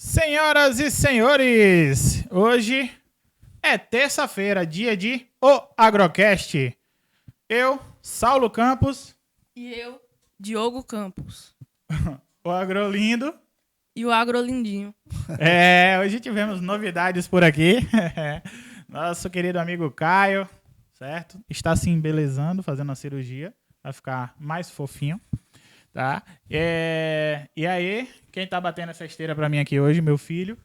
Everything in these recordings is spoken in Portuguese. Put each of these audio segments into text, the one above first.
Senhoras e senhores, hoje é terça-feira, dia de O Agrocast. Eu, Saulo Campos, E eu, Diogo Campos. o Agrolindo. E o Agrolindinho. Hoje tivemos novidades por aqui. Nosso querido amigo Caio, certo? Está se embelezando, fazendo a cirurgia, vai ficar mais fofinho, tá? E aí, quem tá batendo essa esteira pra mim aqui hoje, meu filho,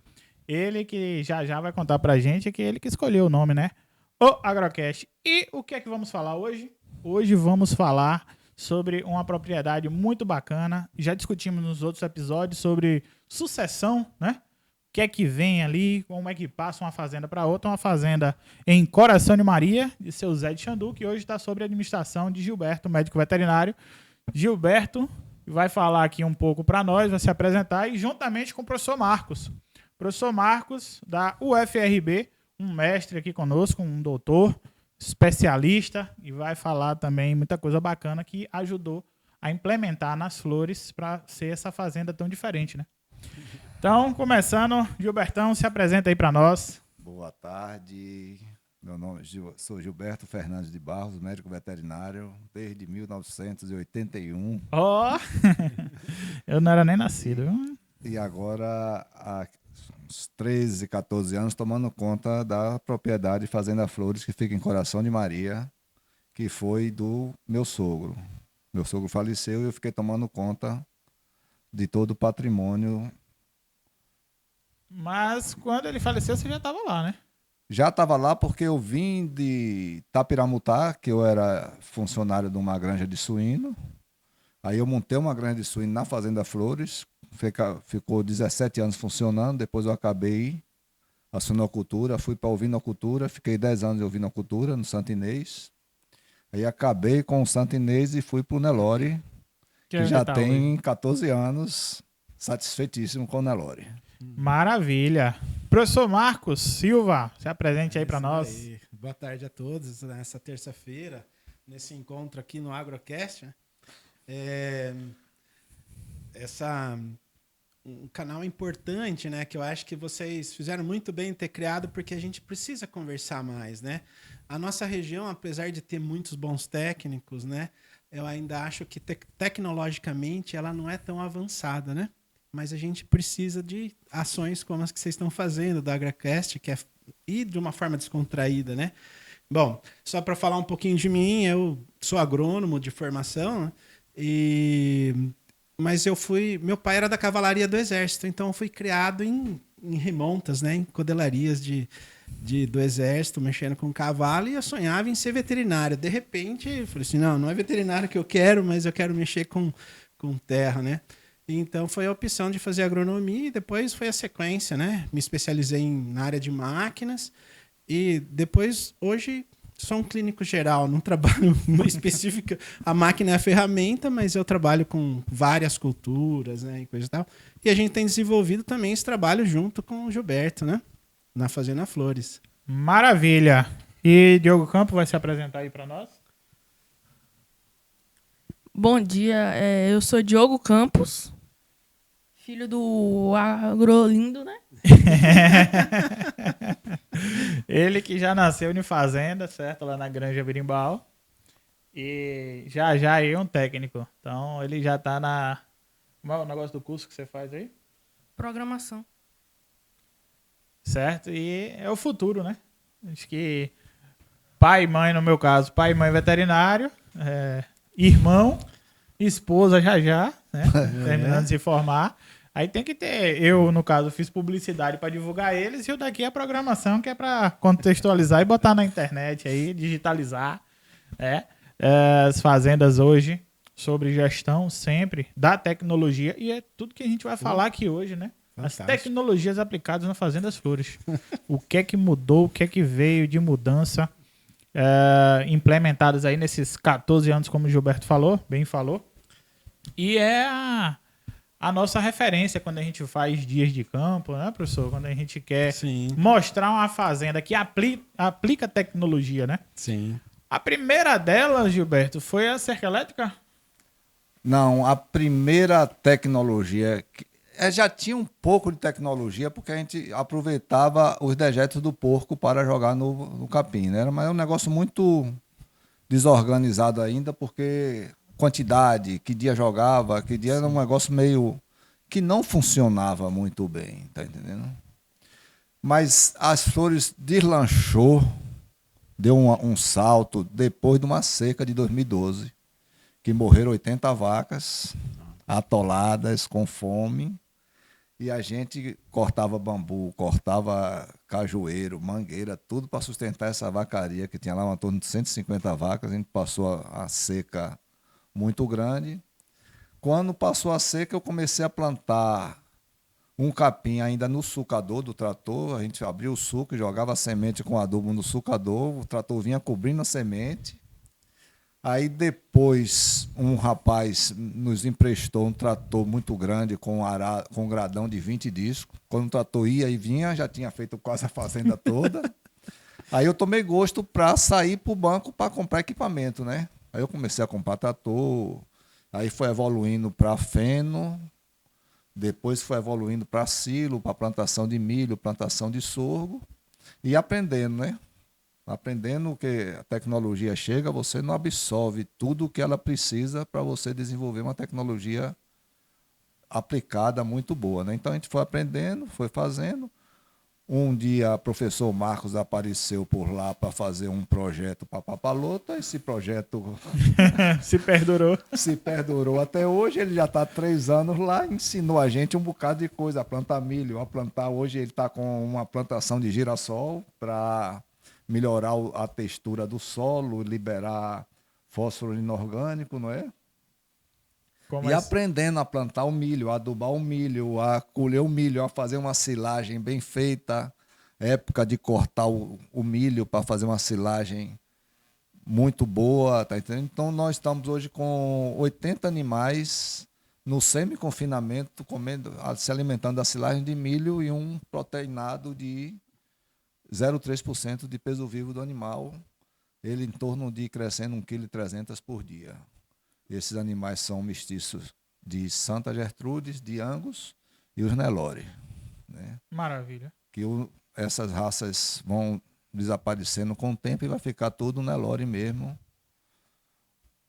ele que já vai contar pra gente que ele que escolheu o nome, né? O Agrocast. E o que é que vamos falar hoje? Hoje vamos falar sobre uma propriedade muito bacana. Já discutimos nos outros episódios sobre sucessão, né? O que é que vem ali, como é que passa uma fazenda para outra. Uma fazenda em Coração de Maria, de seu Zé de Xandu, que hoje está sob a administração de Gilberto, médico veterinário. Gilberto vai falar aqui um pouco para nós, vai se apresentar, e juntamente com o professor Marcos. Professor Marcos, da UFRB, um mestre aqui conosco, um doutor, especialista, e vai falar também muita coisa bacana que ajudou a implementar nas flores para ser essa fazenda tão diferente, né? Então, começando, Gilbertão, se apresenta aí para nós. Boa tarde, meu nome sou Gilberto Fernandes de Barros, médico veterinário, desde 1981. Ó, eu não era nem nascido, viu? E agora há uns 13, 14 anos tomando conta da propriedade Fazenda Flores, que fica em Coração de Maria, que foi do meu sogro. Meu sogro faleceu e eu fiquei tomando conta de todo o patrimônio. Mas quando ele faleceu, você já estava lá, né? Já estava lá porque eu vim de Tapiramutá, que eu era funcionário de uma granja de suíno. Aí eu montei uma granja de suíno na Fazenda Flores, ficou 17 anos funcionando, depois eu acabei a suinocultura, fui para ovinocultura, fiquei 10 anos em ovinocultura no Santo Inês. Aí acabei com o Santo Inês e fui para o Nelore, que já tem 14 anos, satisfeitíssimo com o Nelore. Maravilha. Professor Marcos Silva, se apresente aí para nós. Aí. Boa tarde a todos nessa terça-feira, nesse encontro aqui no Agrocast. Né? Um canal importante, né, que eu acho que vocês fizeram muito bem em ter criado, porque a gente precisa conversar mais, né? A nossa região, apesar de ter muitos bons técnicos, né, eu ainda acho que tecnologicamente ela não é tão avançada, né? Mas a gente precisa de ações como as que vocês estão fazendo da Agrocast, e de uma forma descontraída, né? Bom, só para falar um pouquinho de mim, eu sou agrônomo de formação, né? Mas meu pai era da cavalaria do exército, então eu fui criado em remontas, né? Em codelarias do exército, mexendo com cavalo, e eu sonhava em ser veterinário. De repente, eu falei assim, não é veterinário que eu quero, mas eu quero mexer com terra, né? Então foi a opção de fazer agronomia, e depois foi a sequência, né? Me especializei na área de máquinas, e depois, hoje, sou um clínico geral, não trabalho específico. A máquina é a ferramenta, mas eu trabalho com várias culturas, né? E coisa e tal. E a gente tem desenvolvido também esse trabalho junto com o Gilberto, né? Na Fazenda Flores. Maravilha. E Diogo Campos vai se apresentar aí para nós. Bom dia, eu sou Diogo Campos, filho do Agrolindo, né? Ele que já nasceu em fazenda, certo? Lá na Granja Birimbau. E já é um técnico. Então ele já tá na... Como é o negócio do curso que você faz aí? Programação. Certo? E é o futuro, né? Acho que pai e mãe, no meu caso, pai e mãe veterinário, irmão, esposa já, né? Terminando de se formar. Aí tem que ter, eu no caso fiz publicidade para divulgar eles, e o daqui é a programação, que é para contextualizar e botar na internet aí, digitalizar, né? As fazendas hoje, sobre gestão sempre da tecnologia, e é tudo que a gente vai falar aqui hoje, né? Fantástico. As tecnologias aplicadas na Fazenda Flores. O que é que mudou, o que é que veio de mudança implementadas aí nesses 14 anos, como o Gilberto falou, bem falou. E é a nossa referência quando a gente faz dias de campo, né, professor? Quando a gente quer mostrar uma fazenda que aplica tecnologia, né? Sim. A primeira delas, Gilberto, foi a cerca elétrica? Não, a primeira tecnologia Já tinha um pouco de tecnologia, porque a gente aproveitava os dejetos do porco para jogar no capim, né? Mas é um negócio muito desorganizado ainda, porque quantidade, que dia jogava, que dia era um negócio meio que não funcionava muito bem, tá entendendo? Mas as flores deslanchou, deu um salto depois de uma seca de 2012, que morreram 80 vacas atoladas com fome. E a gente cortava bambu, cortava cajueiro, mangueira, tudo para sustentar essa vacaria, que tinha lá em torno de 150 vacas. A gente passou a seca muito grande. Quando passou a seca, eu comecei a plantar um capim ainda no sulcador do trator. A gente abria o suco, jogava a semente com adubo no sulcador, o trator vinha cobrindo a semente. Aí depois um rapaz nos emprestou um trator muito grande com um gradão de 20 discos. Quando o trator ia e vinha, já tinha feito quase a fazenda toda. Aí eu tomei gosto para sair para o banco para comprar equipamento, né? Aí eu comecei a comprar trator, aí foi evoluindo para feno, depois foi evoluindo para silo, para plantação de milho, plantação de sorgo, e aprendendo, né? Aprendendo que a tecnologia chega, você não absorve tudo o que ela precisa para você desenvolver uma tecnologia aplicada muito boa, né? Então a gente foi aprendendo, foi fazendo. Um dia o professor Marcos apareceu por lá para fazer um projeto para Papalota. Esse projeto Se perdurou. até hoje. Ele já está há 3 anos lá, ensinou a gente um bocado de coisa, a plantar milho, a plantar. Hoje ele está com uma plantação de girassol para melhorar a textura do solo, liberar fósforo inorgânico, não é? Aprendendo a plantar o milho, a adubar o milho, a colher o milho, a fazer uma silagem bem feita, época de cortar o milho para fazer uma silagem muito boa, tá entendendo? Então nós estamos hoje com 80 animais no semi-confinamento, se alimentando da silagem de milho e um proteinado de 0,3% de peso vivo do animal, ele em torno de crescendo 1,3 kg por dia. Esses animais são mestiços de Santa Gertrudes, de Angus e os Nelore, né? Maravilha. Que essas raças vão desaparecendo com o tempo e vai ficar tudo Nelore mesmo,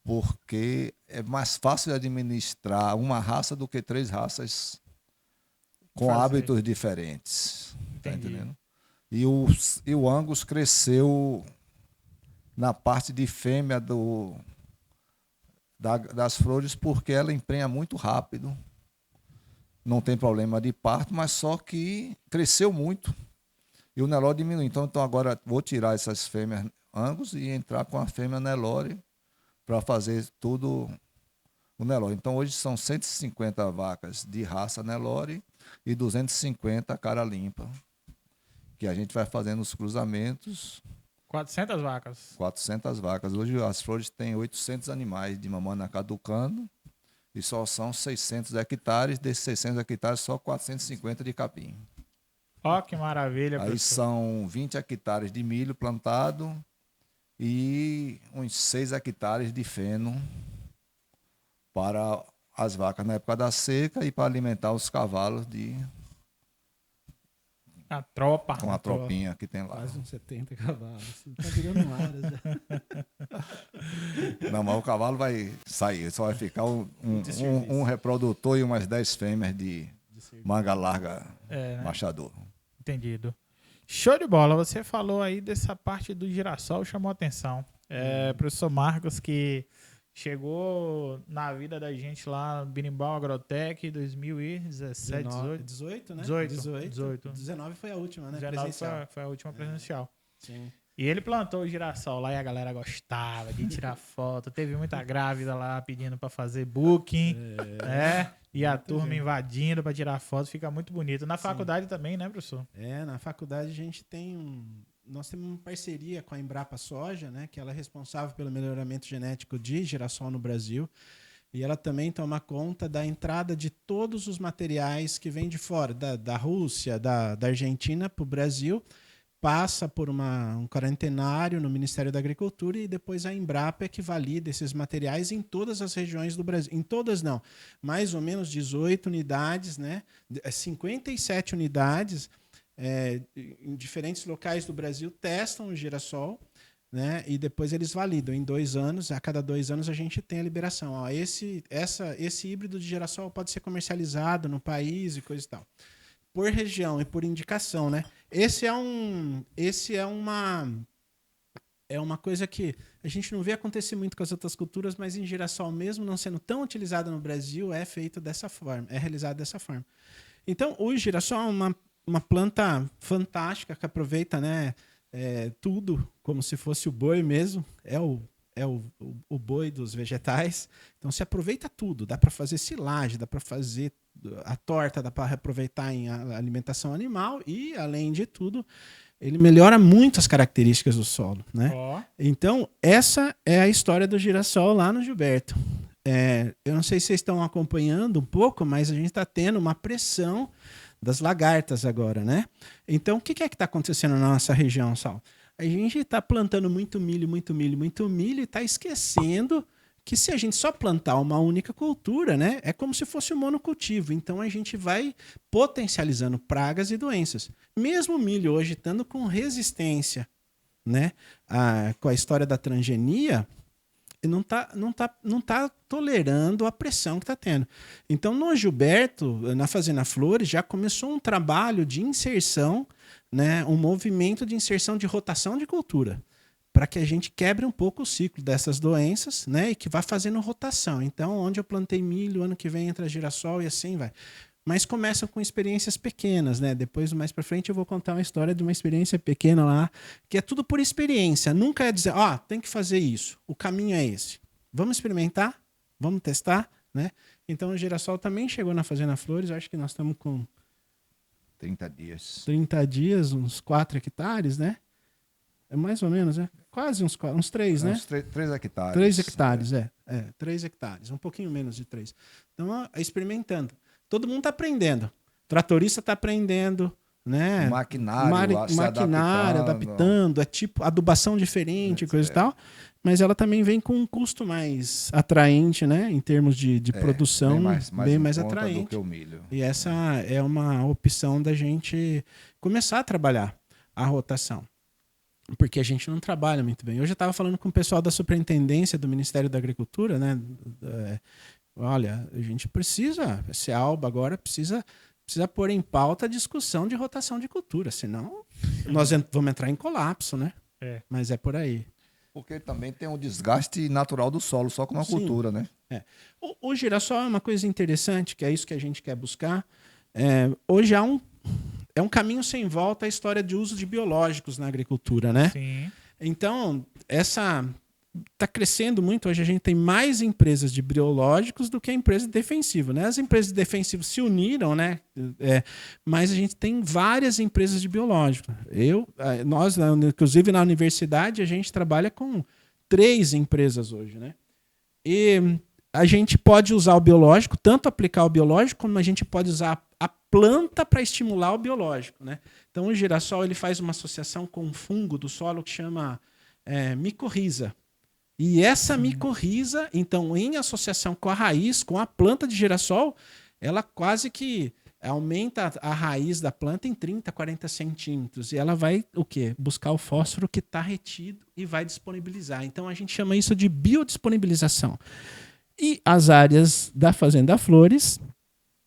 porque é mais fácil de administrar uma raça do que 3 raças com hábitos diferentes. Tá entendendo? E o Angus cresceu na parte de fêmea das flores, porque ela emprenha muito rápido. Não tem problema de parto, mas só que cresceu muito. E o Nelore diminuiu. Então agora vou tirar essas fêmeas Angus e entrar com a fêmea Nelore para fazer tudo o Nelore. Então hoje são 150 vacas de raça Nelore e 250 cara limpa, que a gente vai fazendo os cruzamentos. 400 vacas. 400 vacas. Hoje as flores têm 800 animais de mamana caducando e só são 600 hectares. Desses 600 hectares, só 450 de capim. Ó, que maravilha, Aí professor. são 20 hectares de milho plantado e uns 6 hectares de feno para as vacas na época da seca e para alimentar os cavalos A tropa. com a tropinha que tem lá. Quase uns 70 cavalos. Tá virando um ara já. Não, mas o cavalo vai sair, só vai ficar um reprodutor e umas 10 fêmeas de manga larga né? machador. Entendido. Show de bola. Você falou aí dessa parte do girassol, chamou a atenção. Professor Marcos, que chegou na vida da gente lá no Birimbau Agrotech 2017, 18, né? 18. 19 foi a última, né? 19 Presencial. foi a última presencial. Sim. E ele plantou o girassol lá e a galera gostava de tirar foto. Teve muita grávida lá pedindo para fazer booking, né? E a turma invadindo para tirar foto. Fica muito bonito. Na faculdade também, né, professor? Na faculdade a gente nós temos uma parceria com a Embrapa Soja, né, que ela é responsável pelo melhoramento genético de girassol no Brasil. E ela também toma conta da entrada de todos os materiais que vêm de fora, da Rússia, da Argentina para o Brasil, passa por um quarentenário no Ministério da Agricultura e depois a Embrapa é que valida esses materiais em todas as regiões do Brasil. Em todas não, mais ou menos 18 unidades, né? 57 unidades em diferentes locais do Brasil testam o girassol, né? E depois eles validam em 2 anos. A cada 2 anos a gente tem a liberação. Ó, esse híbrido de girassol pode ser comercializado no país e coisa e tal. Por região e por indicação, né? É uma coisa que a gente não vê acontecer muito com as outras culturas, mas em girassol, mesmo não sendo tão utilizado no Brasil, é feito dessa forma, é realizado dessa forma. Então, o girassol é uma planta fantástica que aproveita, né, tudo como se fosse o boi mesmo. É o boi dos vegetais. Então, se aproveita tudo. Dá para fazer silagem, dá para fazer a torta, dá para aproveitar em alimentação animal e, além de tudo, ele melhora muito as características do solo, né? Ó. Então, essa é a história do girassol lá no Gilberto. Eu não sei se vocês estão acompanhando um pouco, mas a gente está tendo uma pressão das lagartas agora, né? Então, o que é que está acontecendo na nossa região, Sal? A gente está plantando muito milho e está esquecendo que se a gente só plantar uma única cultura, né, é como se fosse um monocultivo. Então a gente vai potencializando pragas e doenças. Mesmo o milho hoje estando com resistência, né, com a história da transgenia, não tá tolerando a pressão que está tendo. Então no Gilberto, na Fazenda Flores, já começou um trabalho de inserção, né, um movimento de inserção de rotação de cultura, para que a gente quebre um pouco o ciclo dessas doenças, né, e que vá fazendo rotação. Então, onde eu plantei milho, ano que vem entra girassol e assim vai. Mas começam com experiências pequenas, né? Depois, mais para frente, eu vou contar uma história de uma experiência pequena lá, que é tudo por experiência. Nunca é dizer, tem que fazer isso. O caminho é esse. Vamos experimentar? Vamos testar, né? Então, o girassol também chegou na Fazenda Flores. Eu acho que nós estamos com 30 dias. 30 dias, uns 4 hectares, né? É mais ou menos, né? Quase uns 3, né? Uns 3 hectares. 3 hectares, 3 hectares. Um pouquinho menos de 3. Então, experimentando. Todo mundo está aprendendo. O tratorista está aprendendo, né? Maquinário adaptando. É tipo adubação diferente, coisa e tal. Mas ela também vem com um custo mais atraente, né? Em termos de produção, bem mais atraente do que o milho. E essa é uma opção da gente começar a trabalhar a rotação. Porque a gente não trabalha muito bem. Hoje eu estava falando com o pessoal da Superintendência do Ministério da Agricultura, né? Olha, a gente precisa, esse ALBA agora precisa pôr em pauta a discussão de rotação de cultura, senão nós vamos entrar em colapso, né? Mas é por aí. Porque também tem um desgaste natural do solo, só com uma cultura, né? O girassol é uma coisa interessante, que é isso que a gente quer buscar. Hoje é um caminho sem volta a história de uso de biológicos na agricultura, né? Sim. Então, está crescendo muito. Hoje a gente tem mais empresas de biológicos do que a empresa defensiva, né? As empresas defensivas se uniram, né? Mas a gente tem várias empresas de biológicos. Nós, inclusive na universidade, a gente trabalha com 3 empresas hoje, né? E a gente pode usar o biológico, tanto aplicar o biológico, como a gente pode usar a planta para estimular o biológico, né? Então o girassol ele faz uma associação com um fungo do solo que chama micorriza. E essa micorriza, então, em associação com a raiz, com a planta de girassol, ela quase que aumenta a raiz da planta em 30, 40 centímetros. E ela vai o quê? Buscar o fósforo que está retido e vai disponibilizar. Então a gente chama isso de biodisponibilização. E as áreas da Fazenda Flores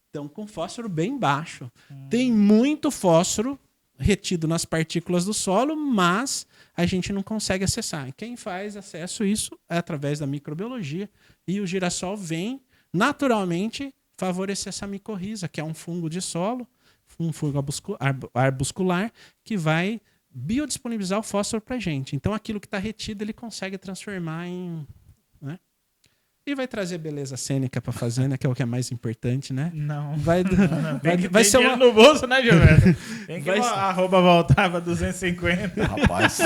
estão com fósforo bem baixo. Tem muito fósforo retido nas partículas do solo, mas a gente não consegue acessar. E quem faz acesso a isso é através da microbiologia. E o girassol vem naturalmente favorecer essa micorriza, que é um fungo de solo, um fungo arbuscular, que vai biodisponibilizar o fósforo para a gente. Então aquilo que está retido ele consegue transformar em... né? E vai trazer beleza cênica para a fazenda, que é o que é mais importante, né? Não. Vai ser dinheiro no bolso, né, Gilberto? Tem que Vai a arroba voltar para 250. Rapaz,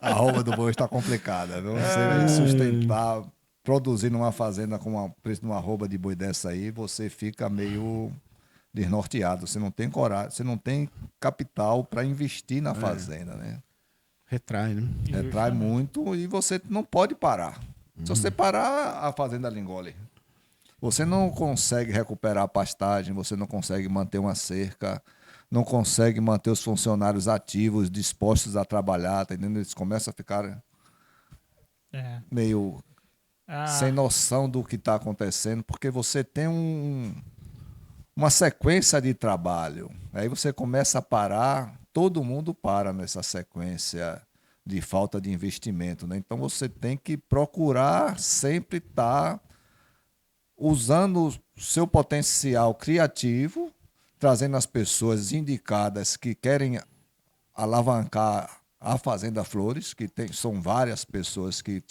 a arroba do boi está complicada, viu? Você sustentar, produzir numa fazenda com o preço de uma arroba de boi dessa aí, você fica meio desnorteado, você não tem coragem, você não tem capital para investir na fazenda, né? Retrai, né? Retrai muito e você não pode parar. Se você parar, a fazenda lhe engole. Você não consegue recuperar a pastagem, você não consegue manter uma cerca, não consegue manter os funcionários ativos, dispostos a trabalhar, tá entendendo? Eles começam a ficar meio sem noção do que está acontecendo, porque você tem uma sequência de trabalho. Aí você começa a parar, todo mundo para nessa sequência de falta de investimento, né? Então você tem que procurar sempre estar usando o seu potencial criativo, trazendo as pessoas indicadas que querem alavancar a Fazenda Flores, que são várias pessoas que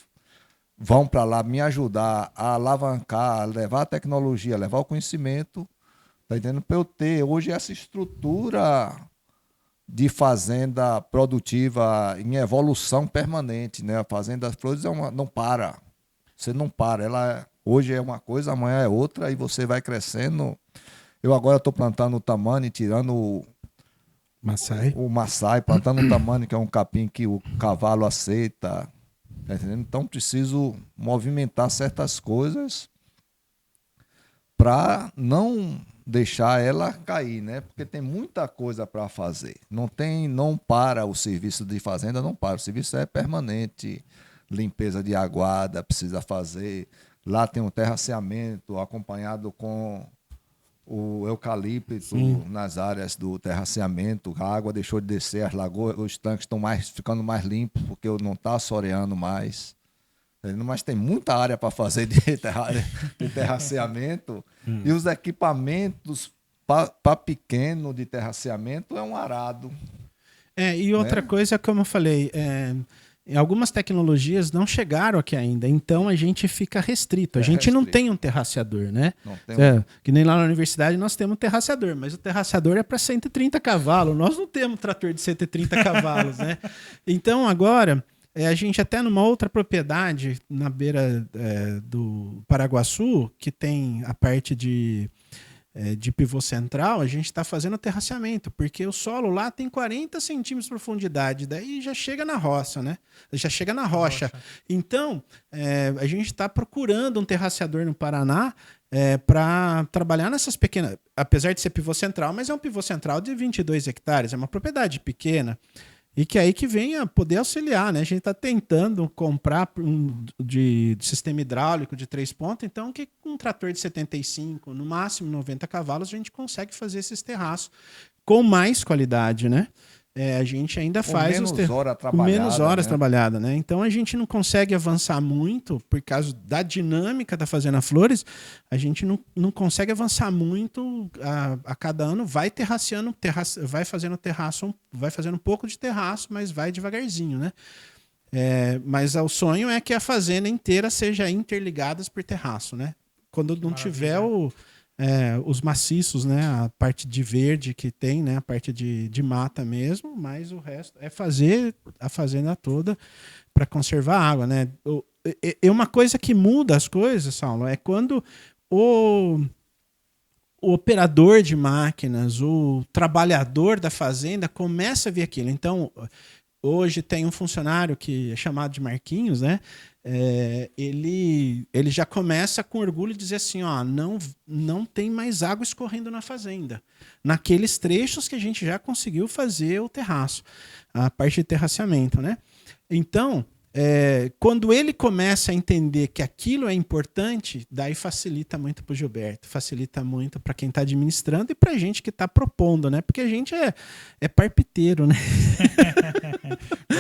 vão para lá me ajudar a alavancar, a levar a tecnologia, a levar o conhecimento, tá entendendo? Para eu ter hoje essa estrutura de fazenda produtiva em evolução permanente, né? A Fazenda Flores não para. Você não para. Ela hoje é uma coisa, amanhã é outra, e você vai crescendo. Eu agora estou plantando o tamane, tirando o maçai, plantando o tamane, que é um capim que o cavalo aceita. Tá entendendo? Então preciso movimentar certas coisas para não deixar ela cair, né? Porque tem muita coisa para fazer. Não para o serviço de fazenda, não para. O serviço é permanente. Limpeza de aguada precisa fazer. Lá tem um terraceamento acompanhado com o eucalipto nas áreas do terraceamento. A água deixou de descer, as lagoas, os tanques estão ficando mais limpos porque não está assoreando mais. Mas tem muita área para fazer de terraceamento. E os equipamentos para pequeno de terraceamento é um arado. E outra coisa, como eu falei, algumas tecnologias não chegaram aqui ainda, então a gente fica restrito. A gente não tem um terraceador, né? Que nem lá na universidade nós temos um terraceador, mas o terraceador é para 130 cavalos. Nós não temos trator de 130 cavalos, né? Então agora a gente até numa outra propriedade na beira do Paraguaçu, que tem a parte de pivô central, a gente está fazendo terraceamento, porque o solo lá tem 40 centímetros de profundidade, daí já chega na roça, né? Já chega na rocha. Então, a gente está procurando um terraceador no Paraná para trabalhar nessas pequenas, apesar de ser pivô central, mas é um pivô central de 22 hectares, é uma propriedade pequena. E que aí que venha poder auxiliar, né? A gente está tentando comprar de sistema hidráulico de 3 pontos, então que com um trator de 75, no máximo 90 cavalos, a gente consegue fazer esses terraços com mais qualidade, né? A gente ainda faz menos horas trabalhadas, né? Então a gente não consegue avançar muito por causa da dinâmica da Fazenda Flores. A gente não consegue avançar muito a cada ano. Vai terraceando, vai fazendo terraço, vai fazendo um pouco de terraço, mas vai devagarzinho, né? Mas o sonho é que a fazenda inteira seja interligada por terraço, né? Quando não tiver os maciços, né? A parte de verde que tem, né? A parte de mata mesmo, mas o resto é fazer a fazenda toda para conservar a água, né? Uma coisa que muda as coisas, Saulo, é quando o operador de máquinas, o trabalhador da fazenda começa a ver aquilo. Então, hoje tem um funcionário que é chamado de Marquinhos, né? Ele já começa com orgulho de dizer assim, ó, não tem mais água escorrendo na fazenda. Naqueles trechos que a gente já conseguiu fazer o terraço, a parte de terraceamento, né? Então, quando ele começa a entender que aquilo é importante, daí facilita muito para o Gilberto, facilita muito para quem está administrando e para a gente que está propondo, né? Porque a gente é parpiteiro, né?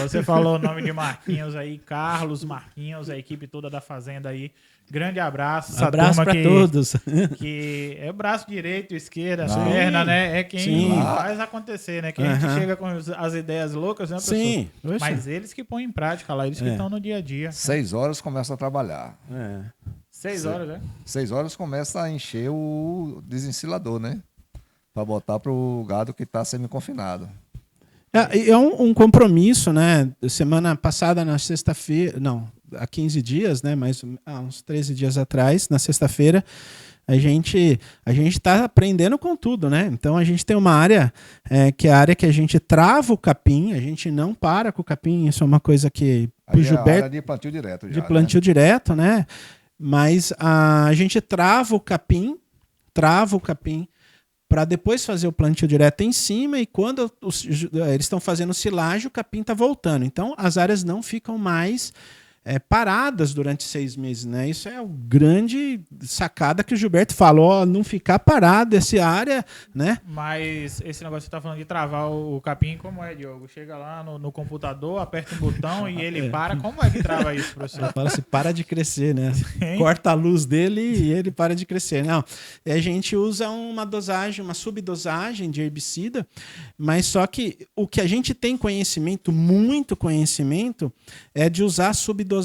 Você falou o nome de Marquinhos aí, Carlos Marquinhos, a equipe toda da Fazenda aí. Grande abraço. Abraço para todos. Que é o braço direito, esquerda, perna, né? É quem faz acontecer, né? Que a gente chega com as ideias loucas, né, professor? Sim. Mas eles que põem em prática lá, eles que estão no dia a dia. 6 horas começa a trabalhar. 6 horas, né? 6 horas começa a encher o desensilador, né? Para botar pro gado que tá semi-confinado. É um compromisso, né? Semana passada, na sexta-feira, não, há 15 dias, né? Mas uns 13 dias atrás, na sexta-feira, a gente está aprendendo com tudo, né? Então a gente tem uma área que é a área que a gente trava o capim, a gente não para com o capim, isso é uma coisa que o Aí é a Gilberto área de plantio direto já, de plantio direto, né? Mas a gente trava o capim para depois fazer o plantio direto em cima, e quando eles estão fazendo silagem, o capim está voltando. Então as áreas não ficam mais paradas durante 6 meses, né? Isso é o grande sacada que o Gilberto falou, não ficar parado essa área, né? Mas esse negócio que você tá falando de travar o capim, como é, Diogo? Chega lá no computador, aperta um botão e ele para. Como é que trava isso, professor? Ela fala assim, para de crescer, né? Hein? Corta a luz dele e ele para de crescer. Não, a gente usa uma dosagem, uma subdosagem de herbicida, mas só que o que a gente tem conhecimento, muito conhecimento, é de usar subdosagem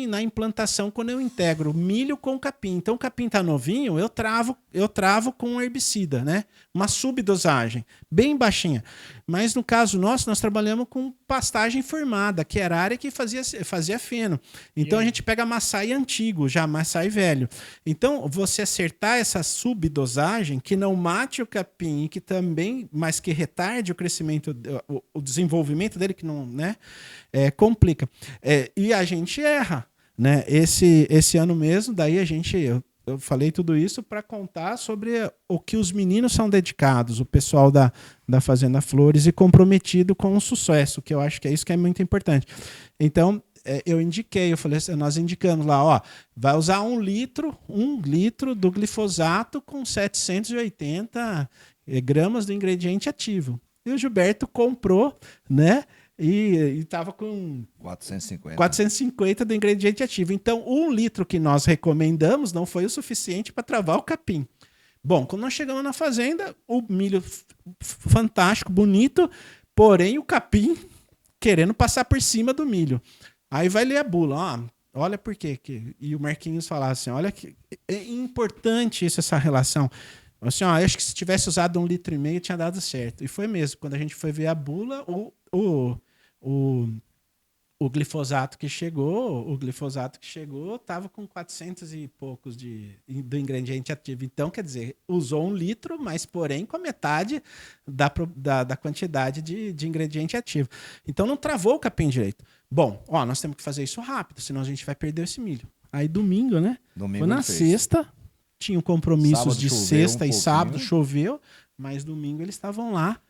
na implantação quando eu integro milho com capim. Então o capim tá novinho, eu travo com herbicida, né? Uma subdosagem, bem baixinha. Mas no caso nosso, nós trabalhamos com pastagem formada, que era a área que fazia feno. Então a gente pega maçai antigo, já maçai velho. Então você acertar essa subdosagem que não mate o capim e que também, mas que retarde o crescimento, o desenvolvimento dele, que não, né? Complica. E a gente erra, né? Esse ano mesmo, daí eu falei tudo isso para contar sobre o que os meninos são dedicados, o pessoal da Fazenda Flores, e comprometido com o sucesso, que eu acho que é isso que é muito importante. Então, eu falei assim, nós indicamos lá, ó, vai usar 1 litro do glifosato com 780 gramas do ingrediente ativo. E o Gilberto comprou, né? E estava com 450 do ingrediente ativo. Então, 1 litro que nós recomendamos não foi o suficiente para travar o capim. Bom, quando nós chegamos na fazenda, o milho fantástico, bonito, porém o capim querendo passar por cima do milho. Aí vai ler a bula, ó, olha por quê. E o Marquinhos falava assim, olha que é importante essa relação. Assim, ó, acho que se tivesse usado 1,5 litro tinha dado certo. E foi mesmo. Quando a gente foi ver a bula, o glifosato que chegou estava com 400 e poucos do ingrediente ativo. Então, quer dizer, usou 1 litro, mas porém com a metade da quantidade de ingrediente ativo. Então não travou o capim direito. Bom, ó, nós temos que fazer isso rápido, senão a gente vai perder esse milho. Aí domingo, né? Foi na sexta, tinham compromissos de sexta e sábado, choveu, mas domingo eles estavam lá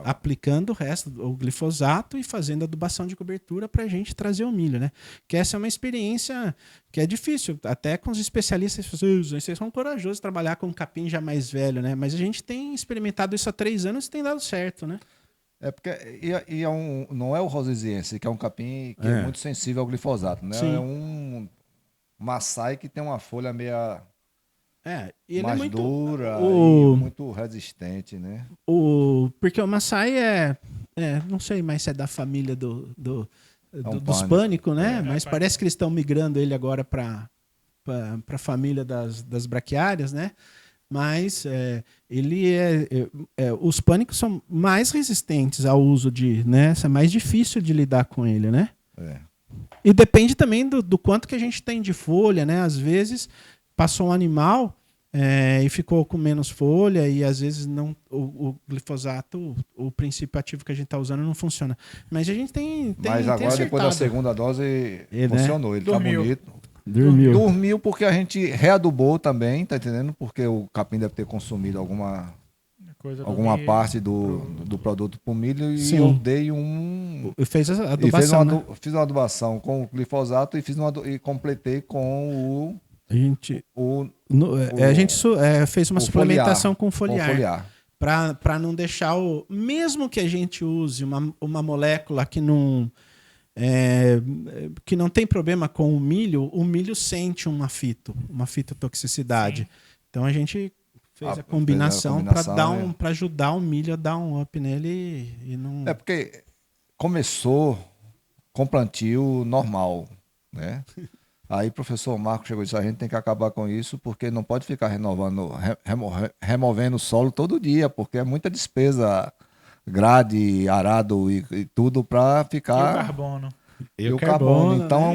aplicando o resto, o glifosato, e fazendo adubação de cobertura para a gente trazer o milho, né? Que essa é uma experiência que é difícil, até com os especialistas, vocês são corajosos trabalhar com um capim já mais velho, né? Mas a gente tem experimentado isso há 3 anos e tem dado certo, né? Porque não é o rosiziense, que é um capim que é muito sensível ao glifosato, né? Sim. É um maçai que tem uma folha meia ele mais é muito dura e muito resistente, né? Porque o maçai não sei mais se é da família dos pânicos, né? Mas parece que eles estão migrando ele agora para a família das braquiárias, né? Mas os pânicos são mais resistentes ao uso né? É mais difícil de lidar com ele, né? E depende também do quanto que a gente tem de folha, né? Às vezes passou um animal e ficou com menos folha, e às vezes não, o glifosato, o princípio ativo que a gente está usando, não funciona. Mas a gente tem Mas agora, acertado. depois da segunda dose, funcionou. Ele Dormiu. tá bonito. Dormiu porque a gente readubou também, tá entendendo? Porque o capim deve ter consumido alguma milho, parte do produto pro milho, e Sim. eu dei Fez a adubação, né? Fiz uma adubação com o glifosato e completei com A gente fez uma suplementação com foliar. Para não deixar mesmo que a gente use uma molécula que não tem problema com o milho sente uma fitotoxicidade. Sim. Então a gente fez a combinação para ajudar o milho a dar um up nele e não. Porque começou com plantio normal, né? Aí o professor Marco chegou e disse: a gente tem que acabar com isso, porque não pode ficar removendo o solo todo dia, porque é muita despesa, grade, arado e tudo para ficar. E o carbono. E o carbono. Então,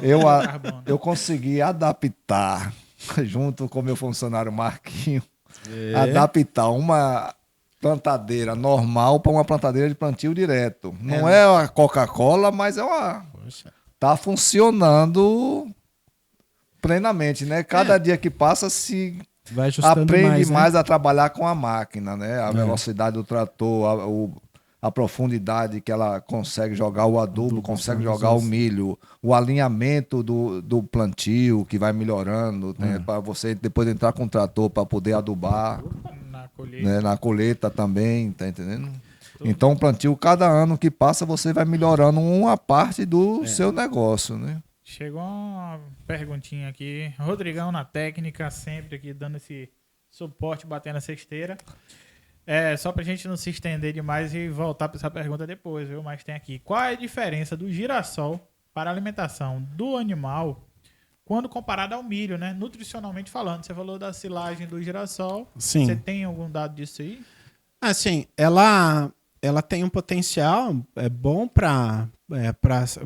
E o carbono. eu consegui adaptar junto com o meu funcionário Marquinho, adaptar uma plantadeira normal para uma plantadeira de plantio direto. Não é a Coca-Cola, mas é uma... Poxa. Tá funcionando plenamente, né? Cada dia que passa se Vai ajustando aprende né? mais a trabalhar com a máquina, né? A velocidade do trator, a profundidade que ela consegue jogar o adubo, consegue jogar o milho, o alinhamento do plantio que vai melhorando, né? Para você depois entrar com o trator para poder adubar, Na colheita. né? Na colheita também, tá entendendo? Então, o plantio, cada ano que passa, você vai melhorando uma parte do seu negócio, né? Chegou uma perguntinha aqui. Rodrigão na técnica, sempre aqui dando esse suporte, batendo a cesteira. Só pra gente não se estender demais e voltar para essa pergunta depois, viu? Mas tem aqui. Qual é a diferença do girassol para a alimentação do animal quando comparado ao milho, né? Nutricionalmente falando. Você falou da silagem do girassol. Sim. Você tem algum dado disso aí? Assim, ela tem um potencial bom para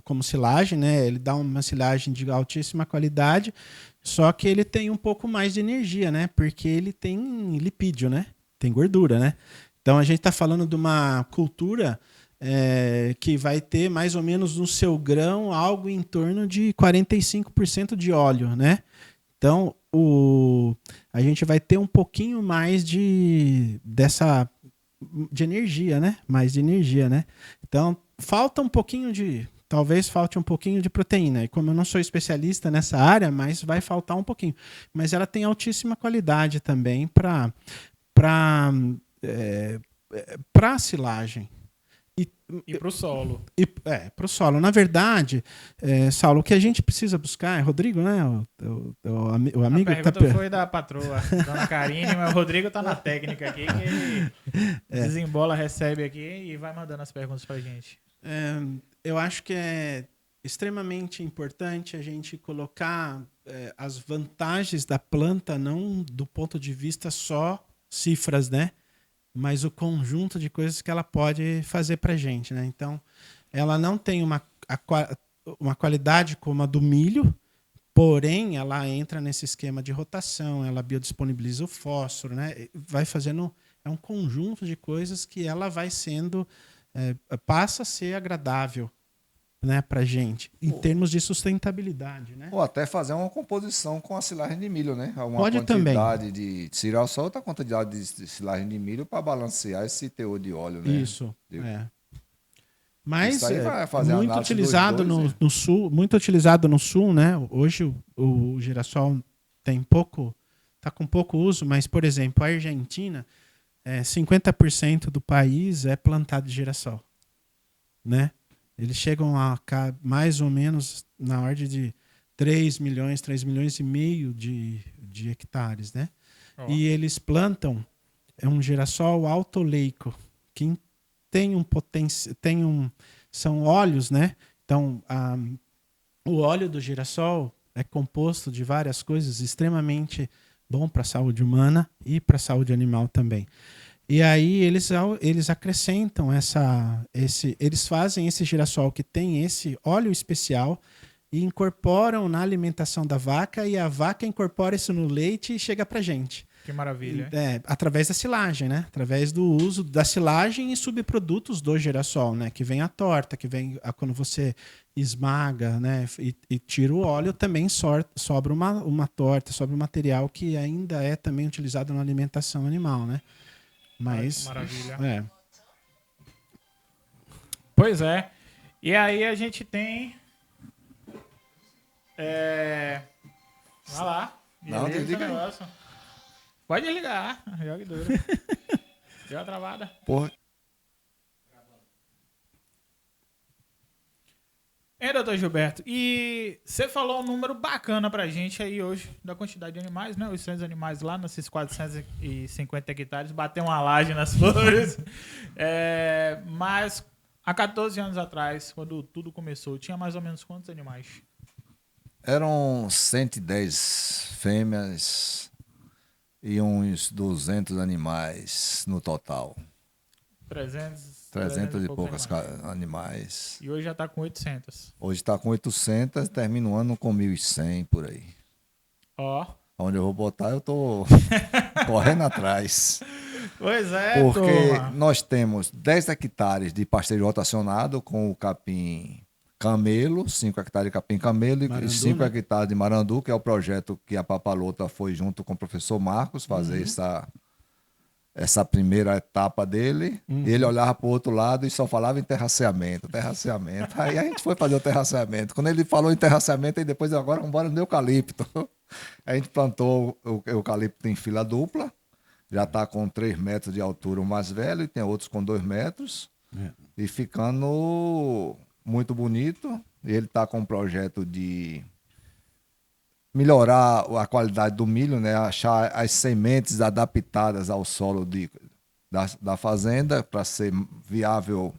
como silagem, né? Ele dá uma silagem de altíssima qualidade, só que ele tem um pouco mais de energia, né? Porque ele tem lipídio, né? Tem gordura, né? Então a gente está falando de uma cultura que vai ter mais ou menos no seu grão algo em torno de 45% de óleo, né? Então a gente vai ter um pouquinho mais de energia, né? Mais de energia, né? Então, talvez falte um pouquinho de proteína. E como eu não sou especialista nessa área, mas vai faltar um pouquinho. Mas ela tem altíssima qualidade também para silagem. E pro solo. Para o solo. Na verdade, Saulo, o que a gente precisa buscar, Rodrigo, né? O amigo a pergunta foi da patroa, dona Karine, mas o Rodrigo tá na técnica aqui, que ele desembola, recebe aqui e vai mandando as perguntas pra gente. Eu acho que é extremamente importante a gente colocar as vantagens da planta, não do ponto de vista só cifras, né? Mas o conjunto de coisas que ela pode fazer para a gente, né? Então, ela não tem uma qualidade como a do milho, porém, ela entra nesse esquema de rotação, ela biodisponibiliza o fósforo, né? Vai fazendo... É um conjunto de coisas que ela vai sendo... passa a ser agradável, né, para a gente, em termos de sustentabilidade, né? Ou até fazer uma composição com a silagem de milho, né? Uma Pode quantidade de girassol, outra quantidade de silagem de milho para balancear esse teor de óleo, né? Isso. Mas Isso aí vai fazer muito análise utilizado dos dois, no sul, muito utilizado no sul, né? Hoje o girassol tá com pouco uso, mas por exemplo, a Argentina, 50% do país é plantado de girassol, né? Eles chegam a mais ou menos na ordem de 3 milhões e meio de hectares, né? Oh. E eles plantam um girassol autoleico, que tem são óleos, né? Então, o óleo do girassol é composto de várias coisas extremamente bom para a saúde humana e para a saúde animal também. E aí eles acrescentam eles fazem esse girassol que tem esse óleo especial e incorporam na alimentação da vaca, e a vaca incorpora isso no leite e chega pra gente. Que maravilha. Através da silagem, né? Através do uso da silagem e subprodutos do girassol, né? Que vem a torta, que vem quando você esmaga, né? E tira o óleo, também sobra uma torta, sobra um material que ainda é também utilizado na alimentação animal, né? Mas, maravilha. Pois é. E aí a gente tem... Vai lá. Não, desliga aí. Pode desligar. Jogue duro. Deu uma travada. Porra. Doutor Gilberto, e você falou um número bacana pra gente aí hoje da quantidade de animais, né? 800 animais lá nesses 450 hectares, bater uma laje nas flores. Mas há 14 anos atrás, quando tudo começou, tinha mais ou menos quantos animais? Eram 110 fêmeas e uns 200 animais no total. 300 e poucos animais. E hoje já está com 800. Hoje está com 800, termina o ano com 1.100 por aí. Ó, Onde eu vou botar, eu tô correndo atrás. Pois é, Porque turma. nós temos 10 hectares de pasteiro rotacionado com o capim camelo, 5 hectares de capim camelo Marandu, e 5 né? hectares de marandu, que é o projeto que a Papalota foi junto com o professor Marcos fazer essa primeira etapa dele. E ele olhava para o outro lado e só falava em terraceamento, terraceamento. Aí a gente foi fazer o terraceamento. Quando ele falou em terraceamento, aí depois agora vamos embora no eucalipto. A gente plantou o eucalipto em fila dupla. Já está com 3 metros de altura o mais velho e tem outros com 2 metros. E ficando muito bonito. E ele está com um projeto de melhorar a qualidade do milho, né? Achar as sementes adaptadas ao solo da fazenda para ser viável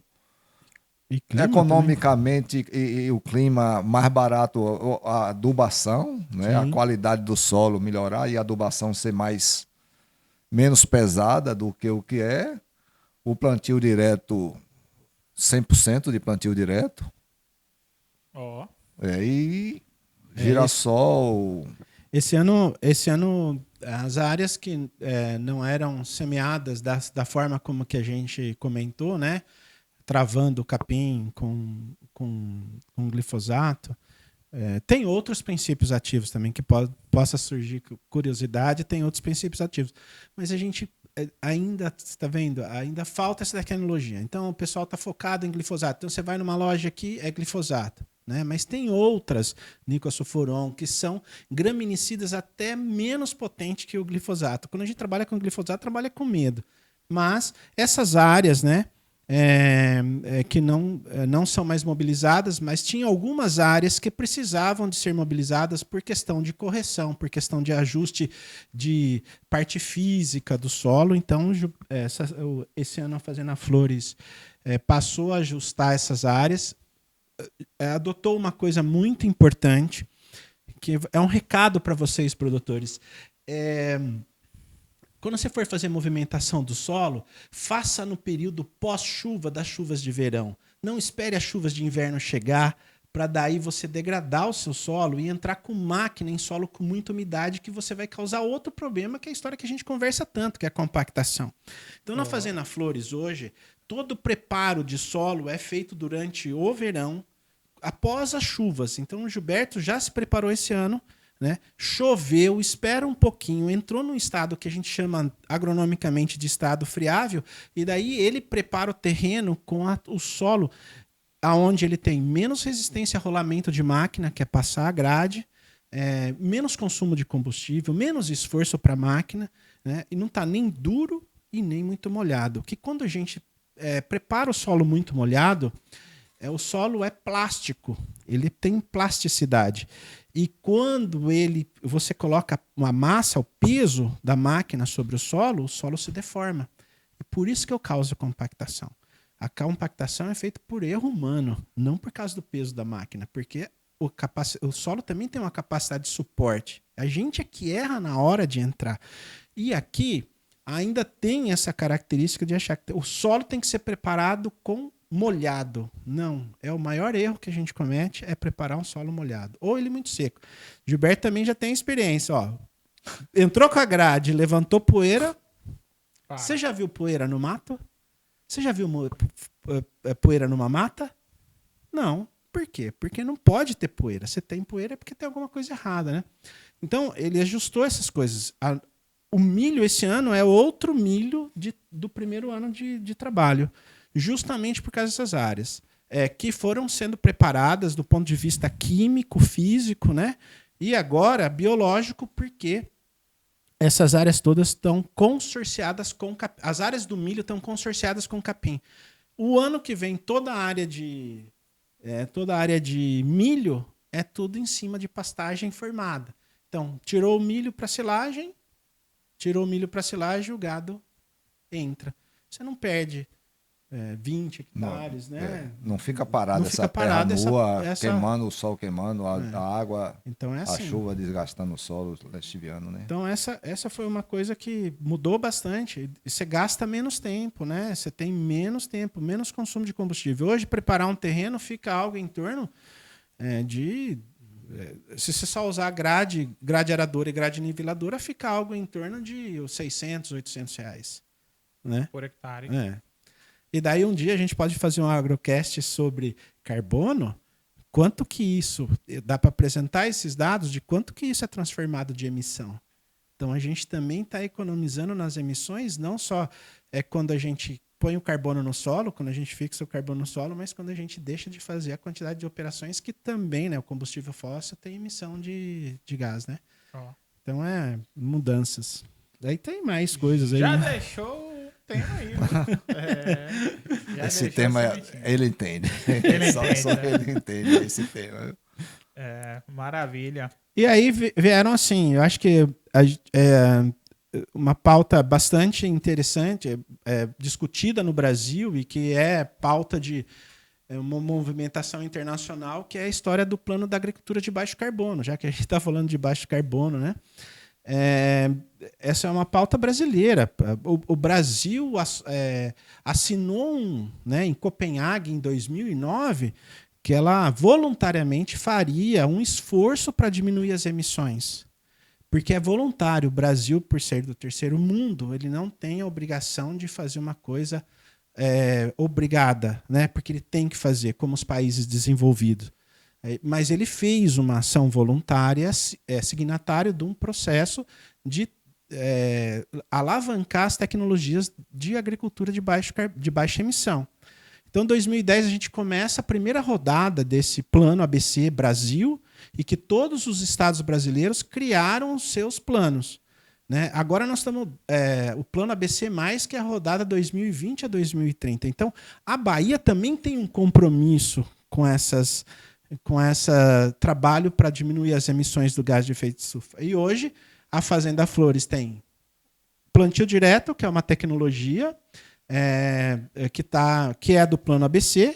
E clima economicamente e o clima mais barato, a adubação, né? A Sim. qualidade do solo melhorar e a adubação ser menos pesada do que o que é. O plantio direto, 100% de plantio direto. Ó. E girassol. Esse ano as áreas que não eram semeadas da forma como que a gente comentou, né? Travando o capim com glifosato. Tem outros princípios ativos também que possa surgir curiosidade, tem outros princípios ativos. Mas a gente ainda, está vendo? Ainda falta essa tecnologia. Então o pessoal está focado em glifosato. Então você vai numa loja aqui, é glifosato. Né? Mas tem outras, nicosulfuron, que são graminicidas até menos potentes que o glifosato. Quando a gente trabalha com glifosato, trabalha com medo. Mas essas áreas, né, que não são mais mobilizadas, mas tinha algumas áreas que precisavam de ser mobilizadas por questão de correção, por questão de ajuste de parte física do solo. Então, esse ano a Fazenda Flores passou a ajustar essas áreas, adotou uma coisa muito importante, que é um recado para vocês, produtores. Quando você for fazer movimentação do solo, faça no período pós-chuva das chuvas de verão. Não espere as chuvas de inverno chegar para daí você degradar o seu solo e entrar com máquina em solo com muita umidade, que você vai causar outro problema, que é a história que a gente conversa tanto, que é a compactação. Então, na Fazenda Flores, hoje, todo o preparo de solo é feito durante o verão, após as chuvas. Então, o Gilberto já se preparou esse ano, né? Choveu, espera um pouquinho, entrou num estado que a gente chama agronomicamente de estado friável, e daí ele prepara o terreno com o solo aonde ele tem menos resistência a rolamento de máquina, que é passar a grade, menos consumo de combustível, menos esforço para a máquina, né? E não está nem duro e nem muito molhado. Que quando a gente prepara o solo muito molhado, o solo é plástico, ele tem plasticidade. E quando você coloca uma massa, o peso da máquina sobre o solo se deforma. E por isso que eu causo compactação. A compactação é feita por erro humano, não por causa do peso da máquina, porque o solo também tem uma capacidade de suporte. A gente é que erra na hora de entrar. E aqui ainda tem essa característica de achar que o solo tem que ser preparado com molhado. Não, é o maior erro que a gente comete, é preparar um solo molhado. Ou ele muito seco. Gilberto também já tem experiência. Ó. Entrou com a grade, levantou poeira. Você já viu poeira no mato? Você já viu poeira numa mata? Não. Por quê? Porque não pode ter poeira. Se tem poeira é porque tem alguma coisa errada, né? Então, ele ajustou essas coisas. O milho esse ano é outro milho do primeiro ano de trabalho, justamente por causa dessas áreas, que foram sendo preparadas do ponto de vista químico, físico, né? E agora biológico, porque essas áreas todas estão consorciadas com capim. As áreas do milho estão consorciadas com capim. O ano que vem, toda a área de milho é tudo em cima de pastagem formada. Então, tirou o milho para silagem, o gado entra. Você não perde 20 hectares, né? Não fica parado Não essa fica terra parado nua, essa- queimando o sol, queimando a água, Então é a assim. chuva desgastando o solo lestiviano, né? Então essa foi uma coisa que mudou bastante. Você gasta menos tempo, né? Você tem menos tempo, menos consumo de combustível. Hoje, preparar um terreno fica algo em torno de Se você só usar grade aradora e grade niveladora, fica algo em torno de R$600, R$800, né? Por hectare. E daí um dia a gente pode fazer um agrocast sobre carbono, quanto que isso, dá para apresentar esses dados de quanto que isso é transformado de emissão. Então a gente também está economizando nas emissões, não só quando a gente põe o carbono no solo, quando a gente fixa o carbono no solo, mas quando a gente deixa de fazer a quantidade de operações que também, né, o combustível fóssil tem emissão de gás, né? Então mudanças. Daí tem mais coisas aí. Já né? deixou o tema aí. Esse tema ele entende. Ele só entende, né? ele entende esse tema. Maravilha. E aí vieram assim, eu acho que uma pauta bastante interessante, discutida no Brasil e que é pauta de uma movimentação internacional, que é a história do plano da agricultura de baixo carbono, já que a gente está falando de baixo carbono, né? Essa é uma pauta brasileira. O Brasil assinou né, em Copenhague, em 2009, que ela voluntariamente faria um esforço para diminuir as emissões. Porque é voluntário. O Brasil, por ser do terceiro mundo, ele não tem a obrigação de fazer uma coisa obrigada, né? Porque ele tem que fazer, como os países desenvolvidos. Mas ele fez uma ação voluntária, signatário de um processo de alavancar as tecnologias de agricultura de baixa emissão. Então, em 2010, a gente começa a primeira rodada desse plano ABC Brasil e que todos os estados brasileiros criaram os seus planos. Né? Agora nós estamos... o plano ABC+, que é a rodada 2020 a 2030. Então, a Bahia também tem um compromisso com esse trabalho para diminuir as emissões do gás de efeito estufa. E hoje, a Fazenda Flores tem plantio direto, que é uma tecnologia que é do plano ABC,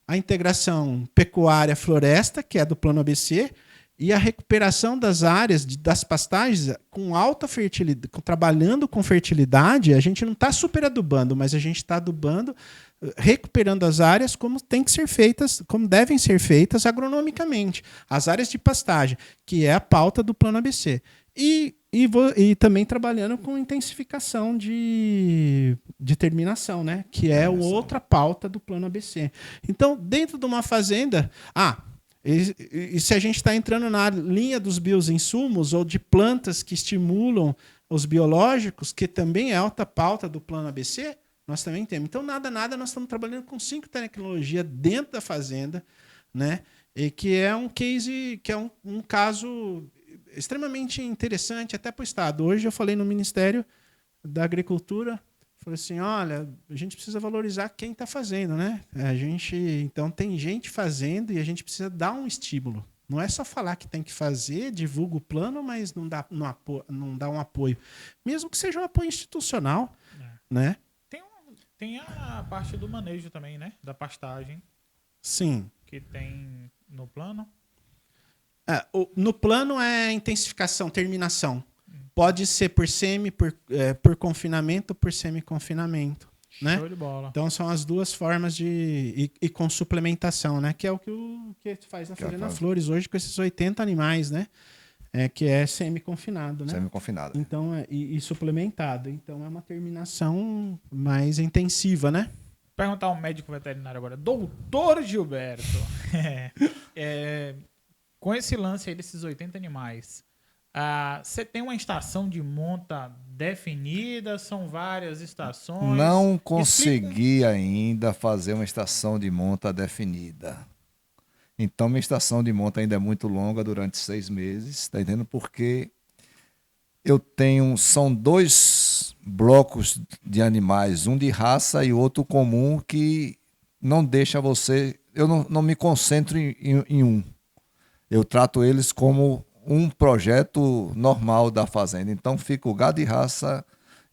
a integração pecuária-floresta, que é do plano ABC, e a recuperação das áreas, das pastagens com alta fertilidade, trabalhando com fertilidade. A gente não está super adubando, mas a gente está adubando, recuperando as áreas como tem que ser feitas, como devem ser feitas agronomicamente. As áreas de pastagem, que é a pauta do plano ABC. E também trabalhando com intensificação de terminação, né? Que é outra pauta do plano ABC. Então, dentro de uma fazenda... E se a gente está entrando na linha dos bioinsumos ou de plantas que estimulam os biológicos, que também é outra pauta do plano ABC, nós também temos. Então, nada, nós estamos trabalhando com 5 tecnologias dentro da fazenda, né? E que é um case, que é um caso extremamente interessante até para o Estado. Hoje eu falei no Ministério da Agricultura, falei assim, olha, a gente precisa valorizar quem está fazendo, né? Então tem gente fazendo e a gente precisa dar um estímulo. Não é só falar que tem que fazer, divulga o plano, mas não dá um apoio. Mesmo que seja um apoio institucional, né? Tem a parte do manejo também, né? Da pastagem. Sim. Que tem no plano. No plano é intensificação, terminação. Pode ser por por confinamento ou por semi-confinamento. Né? Show de bola. Então são as duas formas e com suplementação, né? Que é o que faz na Fazenda Flores hoje com esses 80 animais, né? Que é semi-confinado, né? Semi-confinado. Então, e suplementado. Então é uma terminação mais intensiva, né? Perguntar ao médico veterinário agora. Doutor Gilberto. Com esse lance aí desses 80 animais, você tem uma estação de monta definida? São várias estações? Não consegui ainda fazer uma estação de monta definida. Então, minha estação de monta ainda é muito longa, durante 6 meses, tá entendendo? Porque são 2 blocos de animais, um de raça e outro comum, que não deixa você... Eu não me concentro em um. Eu trato eles como um projeto normal da fazenda. Então fica o gado de raça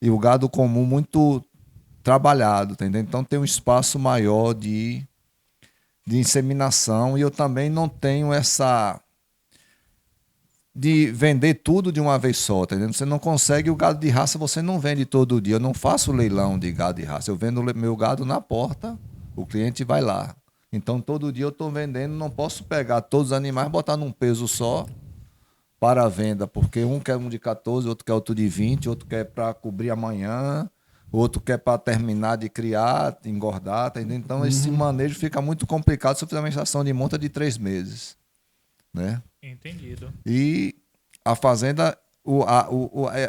e o gado comum muito trabalhado, tá entendendo? Então tem um espaço maior de inseminação, e eu também não tenho essa de vender tudo de uma vez só, tá entendendo? Você não consegue, o gado de raça você não vende todo dia. Eu não faço leilão de gado de raça, eu vendo meu gado na porta, o cliente vai lá. Então, todo dia eu estou vendendo, não posso pegar todos os animais e botar num peso só para a venda, porque um quer um de 14, outro quer outro de 20, outro quer para cobrir amanhã, outro quer para terminar de criar, engordar, tá entendendo? Então, esse manejo fica muito complicado se eu fizer uma estação de monta de 3 meses, né? Entendido. E a fazenda,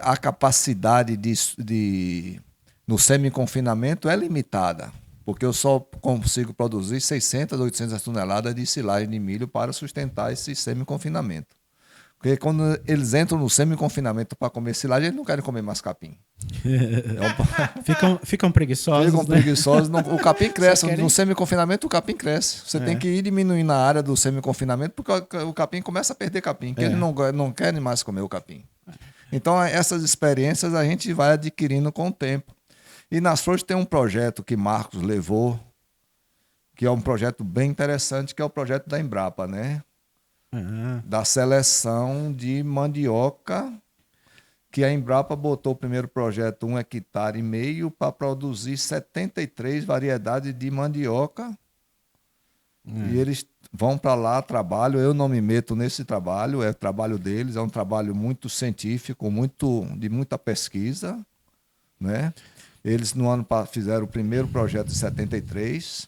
a capacidade no semi-confinamento é limitada, porque eu só consigo produzir 600, 800 toneladas de silagem de milho para sustentar esse semi-confinamento. Porque quando eles entram no semi-confinamento para comer silagem, eles não querem comer mais capim. Ficam preguiçosos, Ficam preguiçosos. O capim cresce. querem- No semi-confinamento, o capim cresce. Você tem que ir diminuindo a área do semi-confinamento, porque o capim começa a perder capim, porque eles não querem mais comer o capim. Então, essas experiências a gente vai adquirindo com o tempo. E nas flores tem um projeto que Marcos levou, que é um projeto bem interessante, que é o projeto da Embrapa, né? Da seleção de mandioca, que a Embrapa botou o primeiro projeto 1,5 hectare para produzir 73 variedades de mandioca. E eles vão para lá, trabalham. Eu não me meto nesse trabalho, é trabalho deles, é um trabalho muito científico, de muita pesquisa, né? Eles no ano fizeram o primeiro projeto de 73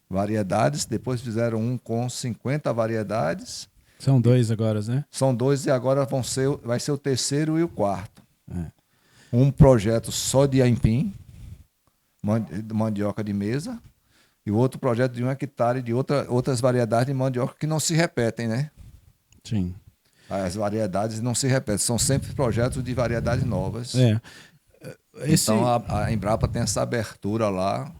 variedades, depois fizeram um com 50 variedades. São 2 agora, né? São 2 e agora vai ser o terceiro e o quarto. Um projeto só de aipim, mandioca de mesa, e o outro projeto de 1 hectare de outras variedades de mandioca que não se repetem, né? Sim. As variedades não se repetem, são sempre projetos de variedades novas. Esse... Então a Embrapa tem essa abertura lá.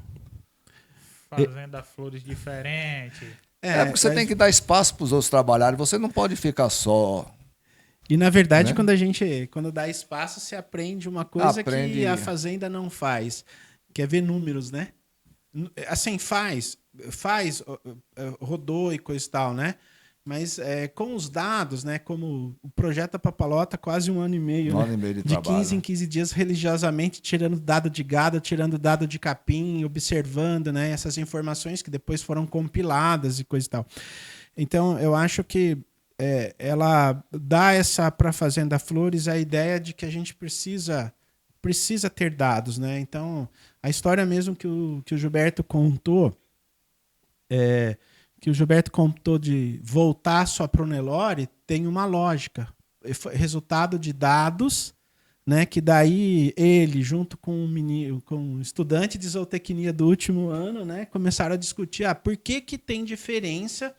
Fazenda flores diferentes. Porque você tem que dar espaço para os outros trabalharem, você não pode ficar só. E na verdade, né? quando dá espaço, você aprende uma coisa que a fazenda não faz, que é ver números, né? Assim, rodou e coisa e tal, né? Mas com os dados, né? Como o projeto Papalota, quase 1 ano e meio, de de 15 em 15 dias, religiosamente, tirando dado de gado, tirando dado de capim, observando, né? Essas informações que depois foram compiladas e coisa e tal. Então, eu acho que ela dá para a Fazenda Flores a ideia de que a gente precisa ter dados, né? Então, a história mesmo que o Gilberto contou, de voltar só para o Nelore, tem uma lógica. Resultado de dados, né? Que daí ele, junto com um estudante de zootecnia do último ano, né? Começaram a discutir por que tem diferença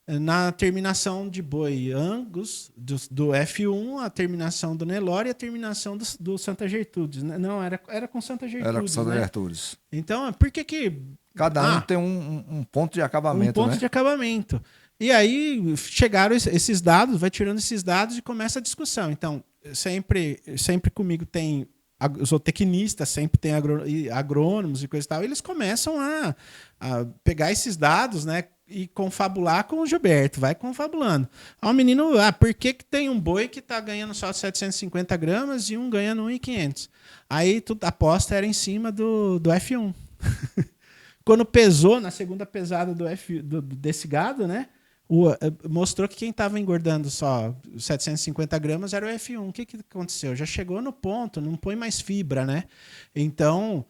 na terminação de boi Angus, do F1, a terminação do Nelore e a terminação do Santa Gertrudes. Não, era com Santa Gertrudes. Era com Santa né? Gertrudes. Então, por que... Cada um tem um ponto de acabamento, um ponto de acabamento. E aí chegaram esses dados, vai tirando esses dados e começa a discussão. Então, sempre comigo tem zootecnistas, sempre tem agrônomos e coisa e tal. E eles começam a pegar esses dados, né? E confabular com o Gilberto, vai confabulando. O menino, por que tem um boi que está ganhando só 750 gramas e um ganhando 1.500? Aí a aposta era em cima do F1. Quando pesou, na segunda pesada desse gado, né? Mostrou que quem estava engordando só 750 gramas era o F1. O que aconteceu? Já chegou no ponto, não põe mais fibra, né? Então,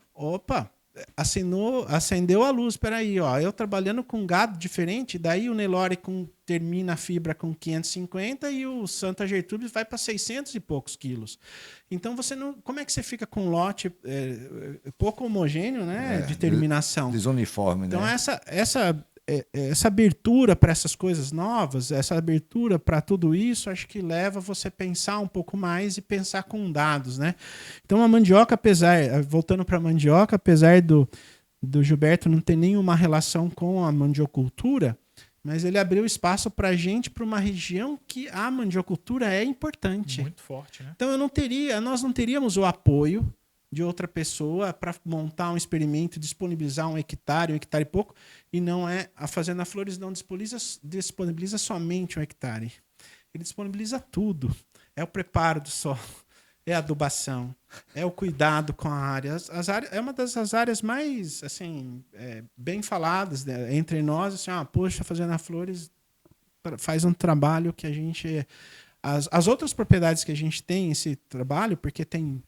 acendeu a luz. Peraí, eu trabalhando com gado diferente, daí o Nelore termina a fibra com 550 e o Santa Gertrudes vai para 600 e poucos quilos. Então, como é que você fica com um lote pouco homogêneo, né, de terminação? Desuniforme, então, né? Essa abertura para essas coisas novas, essa abertura para tudo isso, acho que leva você a pensar um pouco mais e pensar com dados, né? Então, a mandioca, voltando para a mandioca, apesar do Gilberto não ter nenhuma relação com a mandiocultura, mas ele abriu espaço para a gente, para uma região que a mandiocultura é importante. Muito forte, né? Então, nós não teríamos o apoio de outra pessoa para montar um experimento, disponibilizar 1 hectare e pouco, e não a Fazenda Flores não disponibiliza somente 1 hectare. Ele disponibiliza tudo. É o preparo do solo, é a adubação, é o cuidado com a área. É uma das áreas mais assim, bem faladas, né, entre nós. Assim, poxa, Fazenda Flores faz um trabalho que a gente... As outras propriedades que a gente tem esse trabalho, porque tem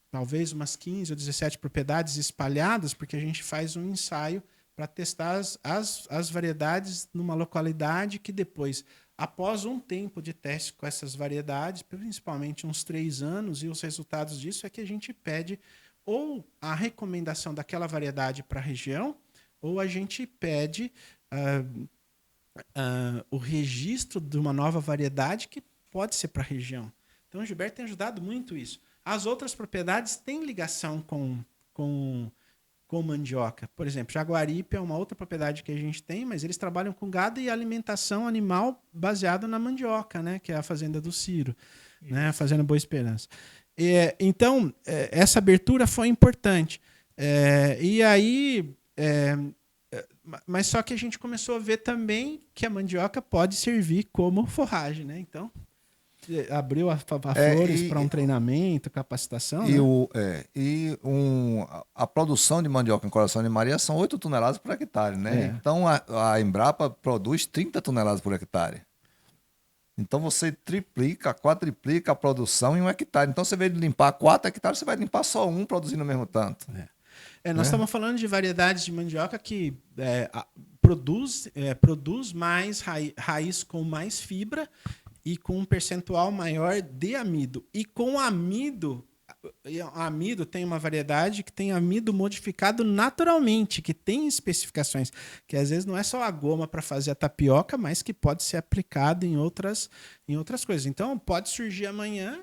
talvez umas 15 ou 17 propriedades espalhadas, porque a gente faz um ensaio para testar as variedades numa localidade que depois, após um tempo de teste com essas variedades, principalmente uns 3 anos, e os resultados disso é que a gente pede ou a recomendação daquela variedade para a região, ou a gente pede o registro de uma nova variedade que pode ser para a região. Então, o Gilberto tem ajudado muito isso. As outras propriedades têm ligação com mandioca. Por exemplo, Jaguaripe é uma outra propriedade que a gente tem, mas eles trabalham com gado e alimentação animal baseado na mandioca, né? Que é a Fazenda do Ciro, né? A Fazenda Boa Esperança. Então, essa abertura foi importante. E aí... mas só que a gente começou a ver também que a mandioca pode servir como forragem, né? Então, abriu a Flores para um treinamento, capacitação. A produção de mandioca em Coração de Maria são 8 toneladas por hectare, né? Então, a Embrapa produz 30 toneladas por hectare. Então, você triplica, quadriplica a produção em 1 hectare. Então, você, ao invés de limpar 4 hectares, você vai limpar só 1, produzindo o mesmo tanto. Nós estamos falando de variedades de mandioca que produz mais raiz com mais fibra e com um percentual maior de amido. E com amido tem uma variedade que tem amido modificado naturalmente, que tem especificações, que às vezes não é só a goma para fazer a tapioca, mas que pode ser aplicado em outras coisas. Então, pode surgir amanhã,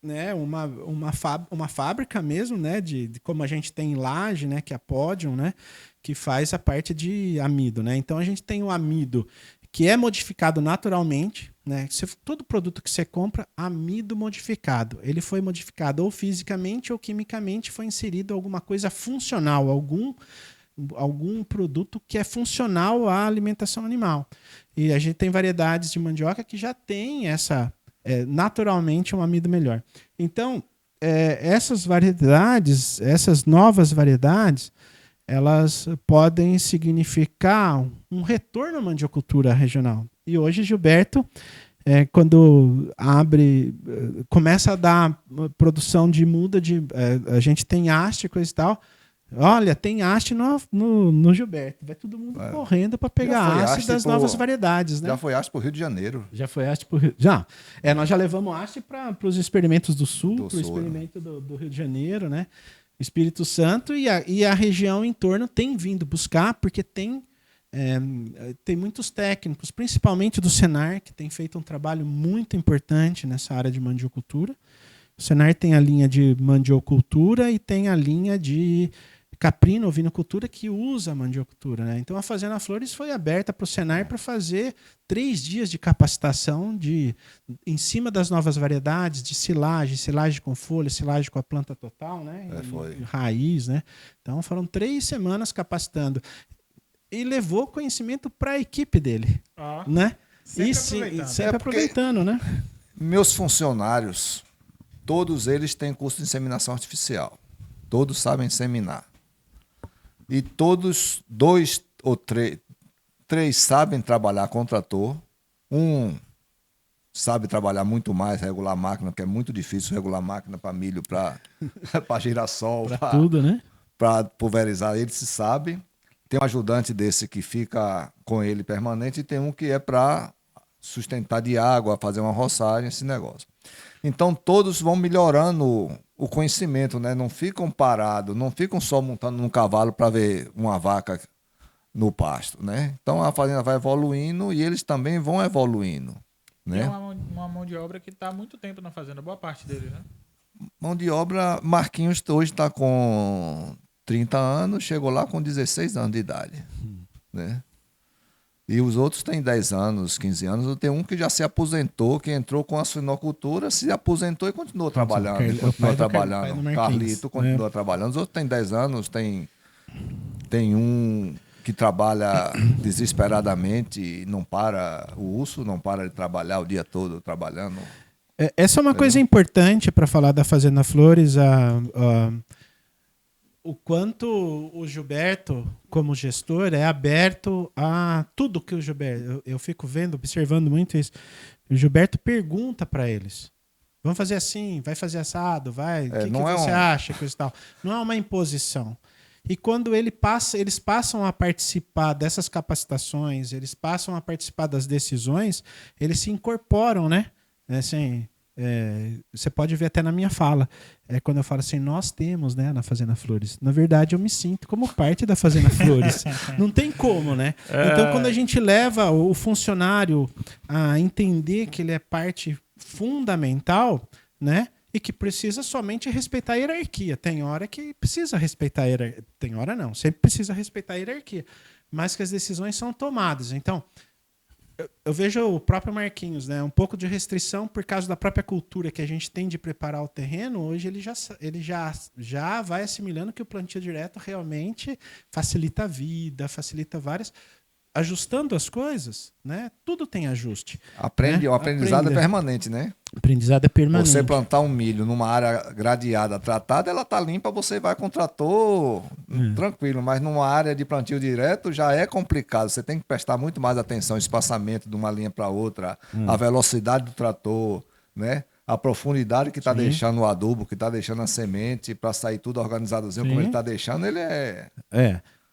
né, uma fábrica mesmo, né, de como a gente tem em Laje, né, que é a Podium, né, que faz a parte de amido, né? Então a gente tem o amido que é modificado naturalmente, né? Todo produto que você compra, amido modificado, ele foi modificado ou fisicamente ou quimicamente, foi inserido alguma coisa funcional, algum produto que é funcional à alimentação animal. E a gente tem variedades de mandioca que já tem naturalmente um amido melhor. Então, essas novas variedades, elas podem significar um retorno à mandiocultura regional. E hoje, Gilberto, quando começa a dar produção de muda, a gente tem haste, coisa e tal. Olha, tem haste no Gilberto. Vai todo mundo correndo para pegar a haste das novas variedades, né? Já foi haste para o Rio de Janeiro. Já foi haste para o Rio. Já. Nós já levamos haste para os experimentos do Sul, para o experimento do Rio de Janeiro, né? Espírito Santo, e a região em torno tem vindo buscar, porque tem muitos técnicos, principalmente do Senar, que tem feito um trabalho muito importante nessa área de mandiocultura. O Senar tem a linha de mandiocultura e tem a linha de caprina, ovinocultura, que usa a mandiocultura, né? Então a Fazenda Flores foi aberta para o Senar para fazer 3 dias de capacitação em cima das novas variedades, de silagem com folha, silagem com a planta total, né? Raiz, né? Então foram 3 semanas capacitando. E levou conhecimento para a equipe dele, né? Sempre aproveitando, né? Meus funcionários, todos eles têm curso de inseminação artificial. Todos sabem inseminar. E todos, 2 ou 3 sabem trabalhar com trator. Um sabe trabalhar muito mais, regular máquina, porque é muito difícil regular máquina para milho, para girassol, para tudo, né? Para pulverizar. Ele se sabe. Tem um ajudante desse que fica com ele permanente e tem um que é para sustentar de água, fazer uma roçagem, esse negócio. Então, todos vão melhorando o conhecimento, né? Não ficam parados, não ficam só montando num cavalo para ver uma vaca no pasto, né? Então, a fazenda vai evoluindo e eles também vão evoluindo, né? É uma mão de obra que está há muito tempo na fazenda, boa parte deles, né? Mão de obra, Marquinhos hoje está com 30 anos, chegou lá com 16 anos de idade, né? E os outros têm 10 anos, 15 anos. Tem um que já se aposentou, que entrou com a suinocultura, se aposentou e continuou trabalhando. Carlito continua trabalhando. Os outros têm 10 anos, tem um que trabalha desesperadamente, não para, o urso não para de trabalhar o dia todo trabalhando. Essa é uma coisa importante para falar da Fazenda Flores. O quanto o Gilberto, como gestor, é aberto a tudo que o Gilberto... Eu fico vendo, observando muito isso. O Gilberto pergunta para eles. Vamos fazer assim, vai fazer assado, vai. O que você acha? Coisa e tal. Não é uma imposição. E quando eles passam a participar dessas capacitações, eles passam a participar das decisões, eles se incorporam, né? Assim, você pode ver até na minha fala. Quando eu falo assim, nós temos, né, na Fazenda Flores. Na verdade, eu me sinto como parte da Fazenda Flores. Não tem como, né? Então, quando a gente leva o funcionário a entender que ele é parte fundamental, né? E que precisa somente respeitar a hierarquia. Tem hora que precisa respeitar a hierarquia. Tem hora não, sempre precisa respeitar a hierarquia. Mas que as decisões são tomadas. Então, eu vejo o próprio Marquinhos, né? Um pouco de restrição por causa da própria cultura que a gente tem de preparar o terreno. Hoje ele já vai assimilando que o plantio direto realmente facilita a vida, facilita várias... Ajustando as coisas, né? Tudo tem ajuste. O aprendizado é permanente, né? Aprendizado é permanente. Você plantar um milho numa área gradeada, tratada, ela tá limpa, você vai com o trator tranquilo, mas numa área de plantio direto já é complicado. Você tem que prestar muito mais atenção ao espaçamento de uma linha para outra, a velocidade do trator, né? A profundidade que está deixando o adubo, que está deixando a semente, para sair tudo organizadozinho como ele está deixando, ele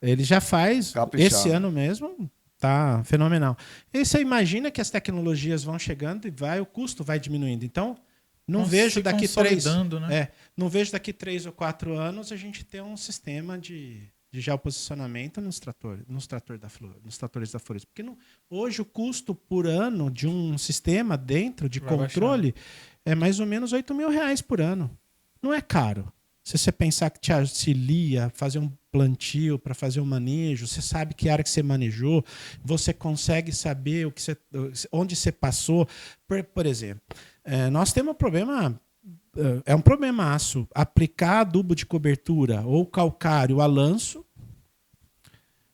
Ele já faz, caprichado. Esse ano mesmo, tá fenomenal. E você imagina que as tecnologias vão chegando e o custo vai diminuindo. Então, não vejo daqui 3, né? não vejo daqui 3 ou 4 anos a gente ter um sistema de geoposicionamento nos tratores da Flores. Porque hoje o custo por ano de um sistema dentro de controle é mais ou menos R$8.000 por ano. Não é caro. Se você pensar que te auxilia fazer um plantio para fazer um manejo, você sabe que área que você manejou, você consegue saber onde você passou. Por exemplo, nós temos um problema, é um problemaço, aplicar adubo de cobertura ou calcário a lanço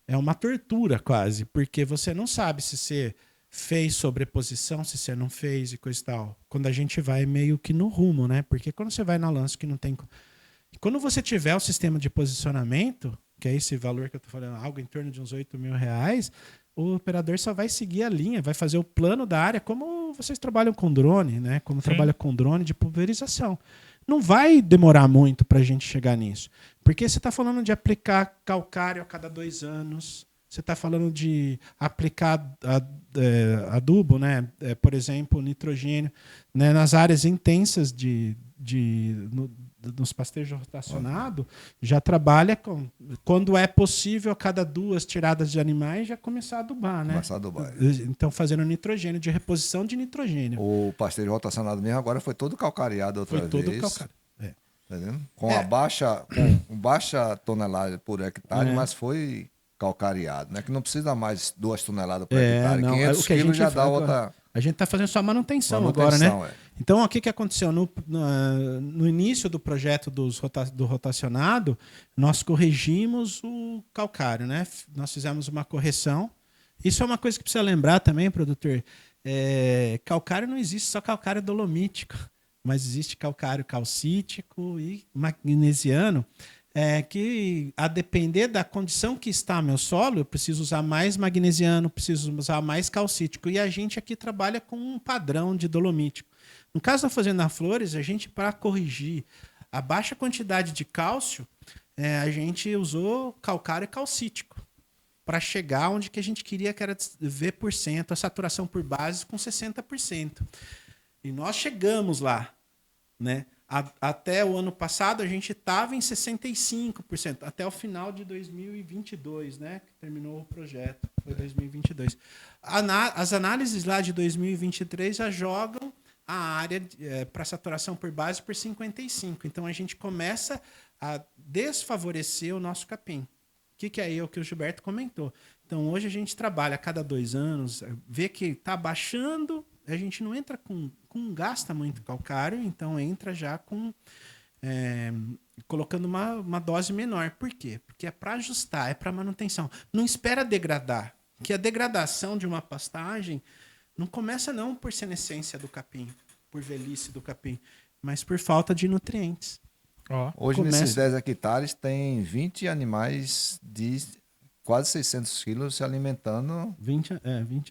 é uma tortura quase, porque você não sabe se você fez sobreposição, se você não fez e coisa e tal. Quando a gente vai meio que no rumo, né? Porque quando você vai na lanço que não tem... Quando você tiver o sistema de posicionamento, que é esse valor que eu estou falando, algo em torno de uns R$8.000, o operador só vai seguir a linha, vai fazer o plano da área, como vocês trabalham com drone, né? Como trabalha com drone de pulverização. Não vai demorar muito para a gente chegar nisso. Porque você está falando de aplicar calcário a cada 2 anos, você está falando de aplicar adubo, né? Por exemplo, nitrogênio, né? Nas áreas intensas nos pastejos rotacionados, já trabalha quando é possível, a cada 2 tiradas de animais, já começar a adubar, né? Começar a adubar. Então, fazendo nitrogênio, de reposição de nitrogênio. O pastejo rotacionado mesmo agora foi todo calcareado outra vez. Foi todo calcareado. Entendeu? Com baixa tonelada por hectare, mas foi calcareado, né? Que não precisa mais 2 toneladas por hectare. 500 quilos já dá outra... A gente está fazendo só manutenção agora, né? Então, o que aconteceu? No início do projeto do rotacionado, nós corrigimos o calcário, né? Nós fizemos uma correção. Isso é uma coisa que precisa lembrar também, produtor. Calcário não existe só calcário dolomítico, mas existe calcário calcítico e magnesiano. Que a depender da condição que está meu solo, eu preciso usar mais magnesiano, preciso usar mais calcítico. E a gente aqui trabalha com um padrão de dolomítico. No caso da Fazenda Flores, a gente, para corrigir a baixa quantidade de cálcio, a gente usou calcário calcítico para chegar onde que a gente queria, que era V%, a saturação por base com 60%. E nós chegamos lá, né? Até o ano passado, a gente estava em 65%, até o final de 2022, né? Que terminou o projeto, foi 2022. As análises lá de 2023 já jogam a área para saturação por base por 55%. Então, a gente começa a desfavorecer o nosso capim. Que é o que o Gilberto comentou. Então, hoje a gente trabalha a cada 2 anos, vê que está baixando, a gente não entra gasta muito calcário, então entra já colocando uma dose menor. Por quê? Porque é para ajustar, é para manutenção. Não espera degradar, que a degradação de uma pastagem não começa não por ser na essência do capim. por velhice do capim, mas por falta de nutrientes. Ó, Hoje, Começa- nesses 10 hectares, tem 20 animais de quase 600 quilos se alimentando. 20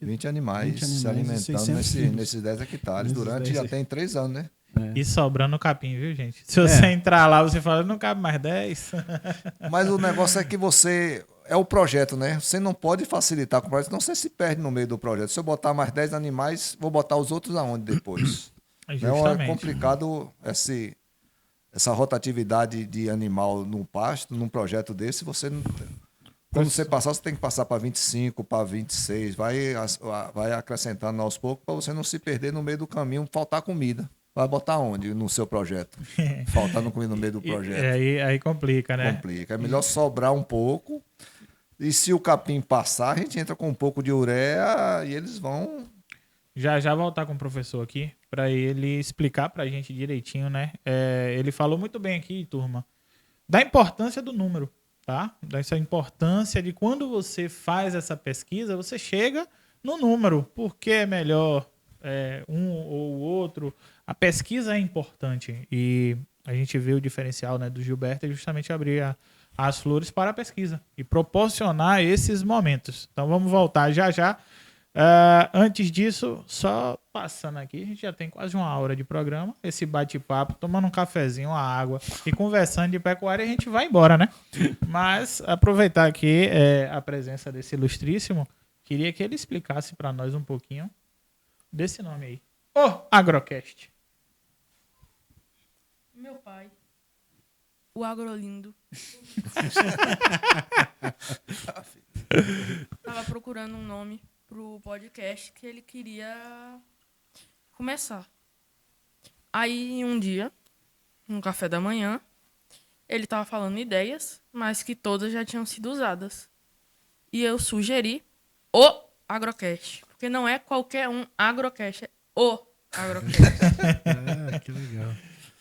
20 animais 20 se animais e alimentando 600 quilos. nesses 10 hectares. Nesses Durante 10 já tem 3 anos, né? e sobrando capim, viu, gente? Se você entrar lá, você fala, não cabe mais 10. Mas o negócio é que você. É o projeto, né? Você não pode facilitar com o projeto, senão você se perde no meio do projeto. Se eu botar mais 10 animais, vou botar os outros aonde depois? Não é Justamente. complicado essa rotatividade de animal no pasto, num projeto desse, você não. Quando você passar, você tem que passar para 25, para 26, vai acrescentando aos poucos para você não se perder no meio do caminho, faltar comida. Vai botar onde no seu projeto? Faltando comida no meio do E projeto. aí complica, né? Complica. É melhor sobrar um pouco. E se o capim passar, a gente entra com um pouco de ureia e eles vão. Já voltar com o professor aqui para ele explicar para a gente direitinho, né? Ele falou muito bem aqui, turma, da importância do número, tá? Dessa importância de quando você faz essa pesquisa, você chega no número, porque é melhor um ou o outro. A pesquisa é importante e a gente vê o diferencial, né, do Gilberto é justamente abrir as flores para a pesquisa e proporcionar esses momentos. Então vamos voltar já já. Antes disso, só passando aqui, a gente já tem quase 1 hora de programa, esse bate-papo, tomando um cafezinho, uma água e conversando de pecuária, a gente vai embora, né? Mas aproveitar aqui a presença desse ilustríssimo, queria que ele explicasse para nós um pouquinho desse nome aí. O Agrocast. Meu pai. O Agrolindo. Tava procurando um nome pro podcast que ele queria começar. Aí um dia, no café da manhã, ele tava falando ideias, mas que todas já tinham sido usadas. E eu sugeri o Agrocast. Porque não é qualquer um Agrocast, é o Agrocast. Que legal.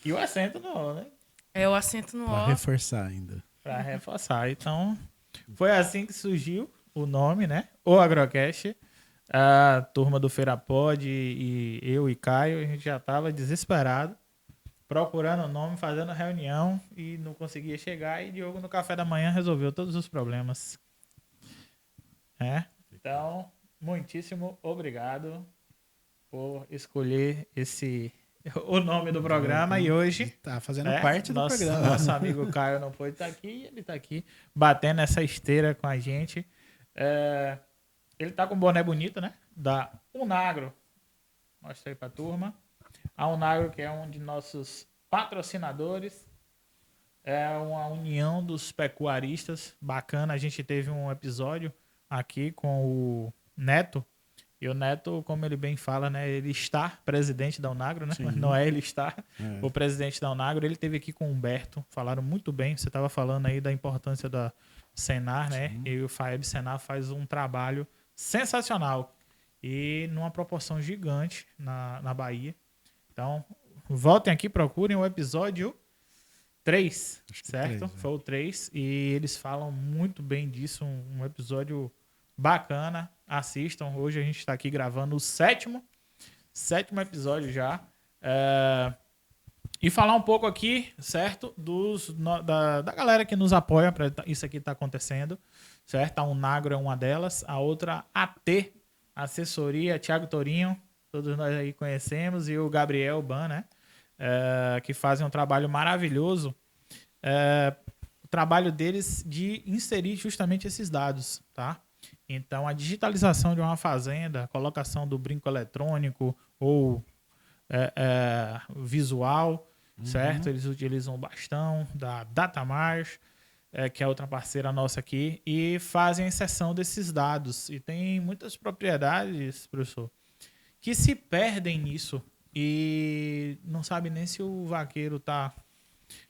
E o acento no O, né? É o acento no Pra O. reforçar ainda. Para reforçar. Então, foi assim que surgiu o nome, né? O Agrocast. A turma do Feira Pod e eu e Caio, a gente já estava desesperado, procurando o nome, fazendo reunião e não conseguia chegar. E Diogo, no café da manhã, resolveu todos os problemas. Então, muitíssimo obrigado por escolher o nome do programa. E hoje Tá fazendo parte do programa. nosso amigo Caio não pôde estar aqui e ele está aqui batendo essa esteira com a gente. Ele tá com um boné bonito, né? Da Unagro. Mostra aí pra turma. A Unagro, que é um de nossos patrocinadores. É uma união dos pecuaristas. Bacana. A gente teve um episódio aqui com o Neto. E o Neto, como ele bem fala, né? Ele está presidente da Unagro, né? Mas não é ele está o presidente da Unagro. Ele esteve aqui com o Humberto. Falaram muito bem. Você estava falando aí da importância da Senar, né? E o FAEB Senar faz um trabalho sensacional e numa proporção gigante na Bahia. Então, voltem aqui, procurem o episódio 3, certo? 3, Foi o 3 e eles falam muito bem disso, um episódio bacana. Assistam, hoje a gente está aqui gravando o sétimo episódio já. E falar um pouco aqui, certo, da galera que nos apoia para isso aqui estar acontecendo, certo? A Unagro é uma delas, a outra AT, Assessoria, Thiago Torinho, todos nós aí conhecemos, e o Gabriel Ban, né? Que fazem um trabalho maravilhoso. O trabalho deles de inserir justamente esses dados, tá? Então, a digitalização de uma fazenda, a colocação do brinco eletrônico ou visual, certo? Eles utilizam o bastão da Datamars, que é outra parceira nossa aqui, e fazem a inserção desses dados. E tem muitas propriedades, professor, que se perdem nisso e não sabe nem se o vaqueiro está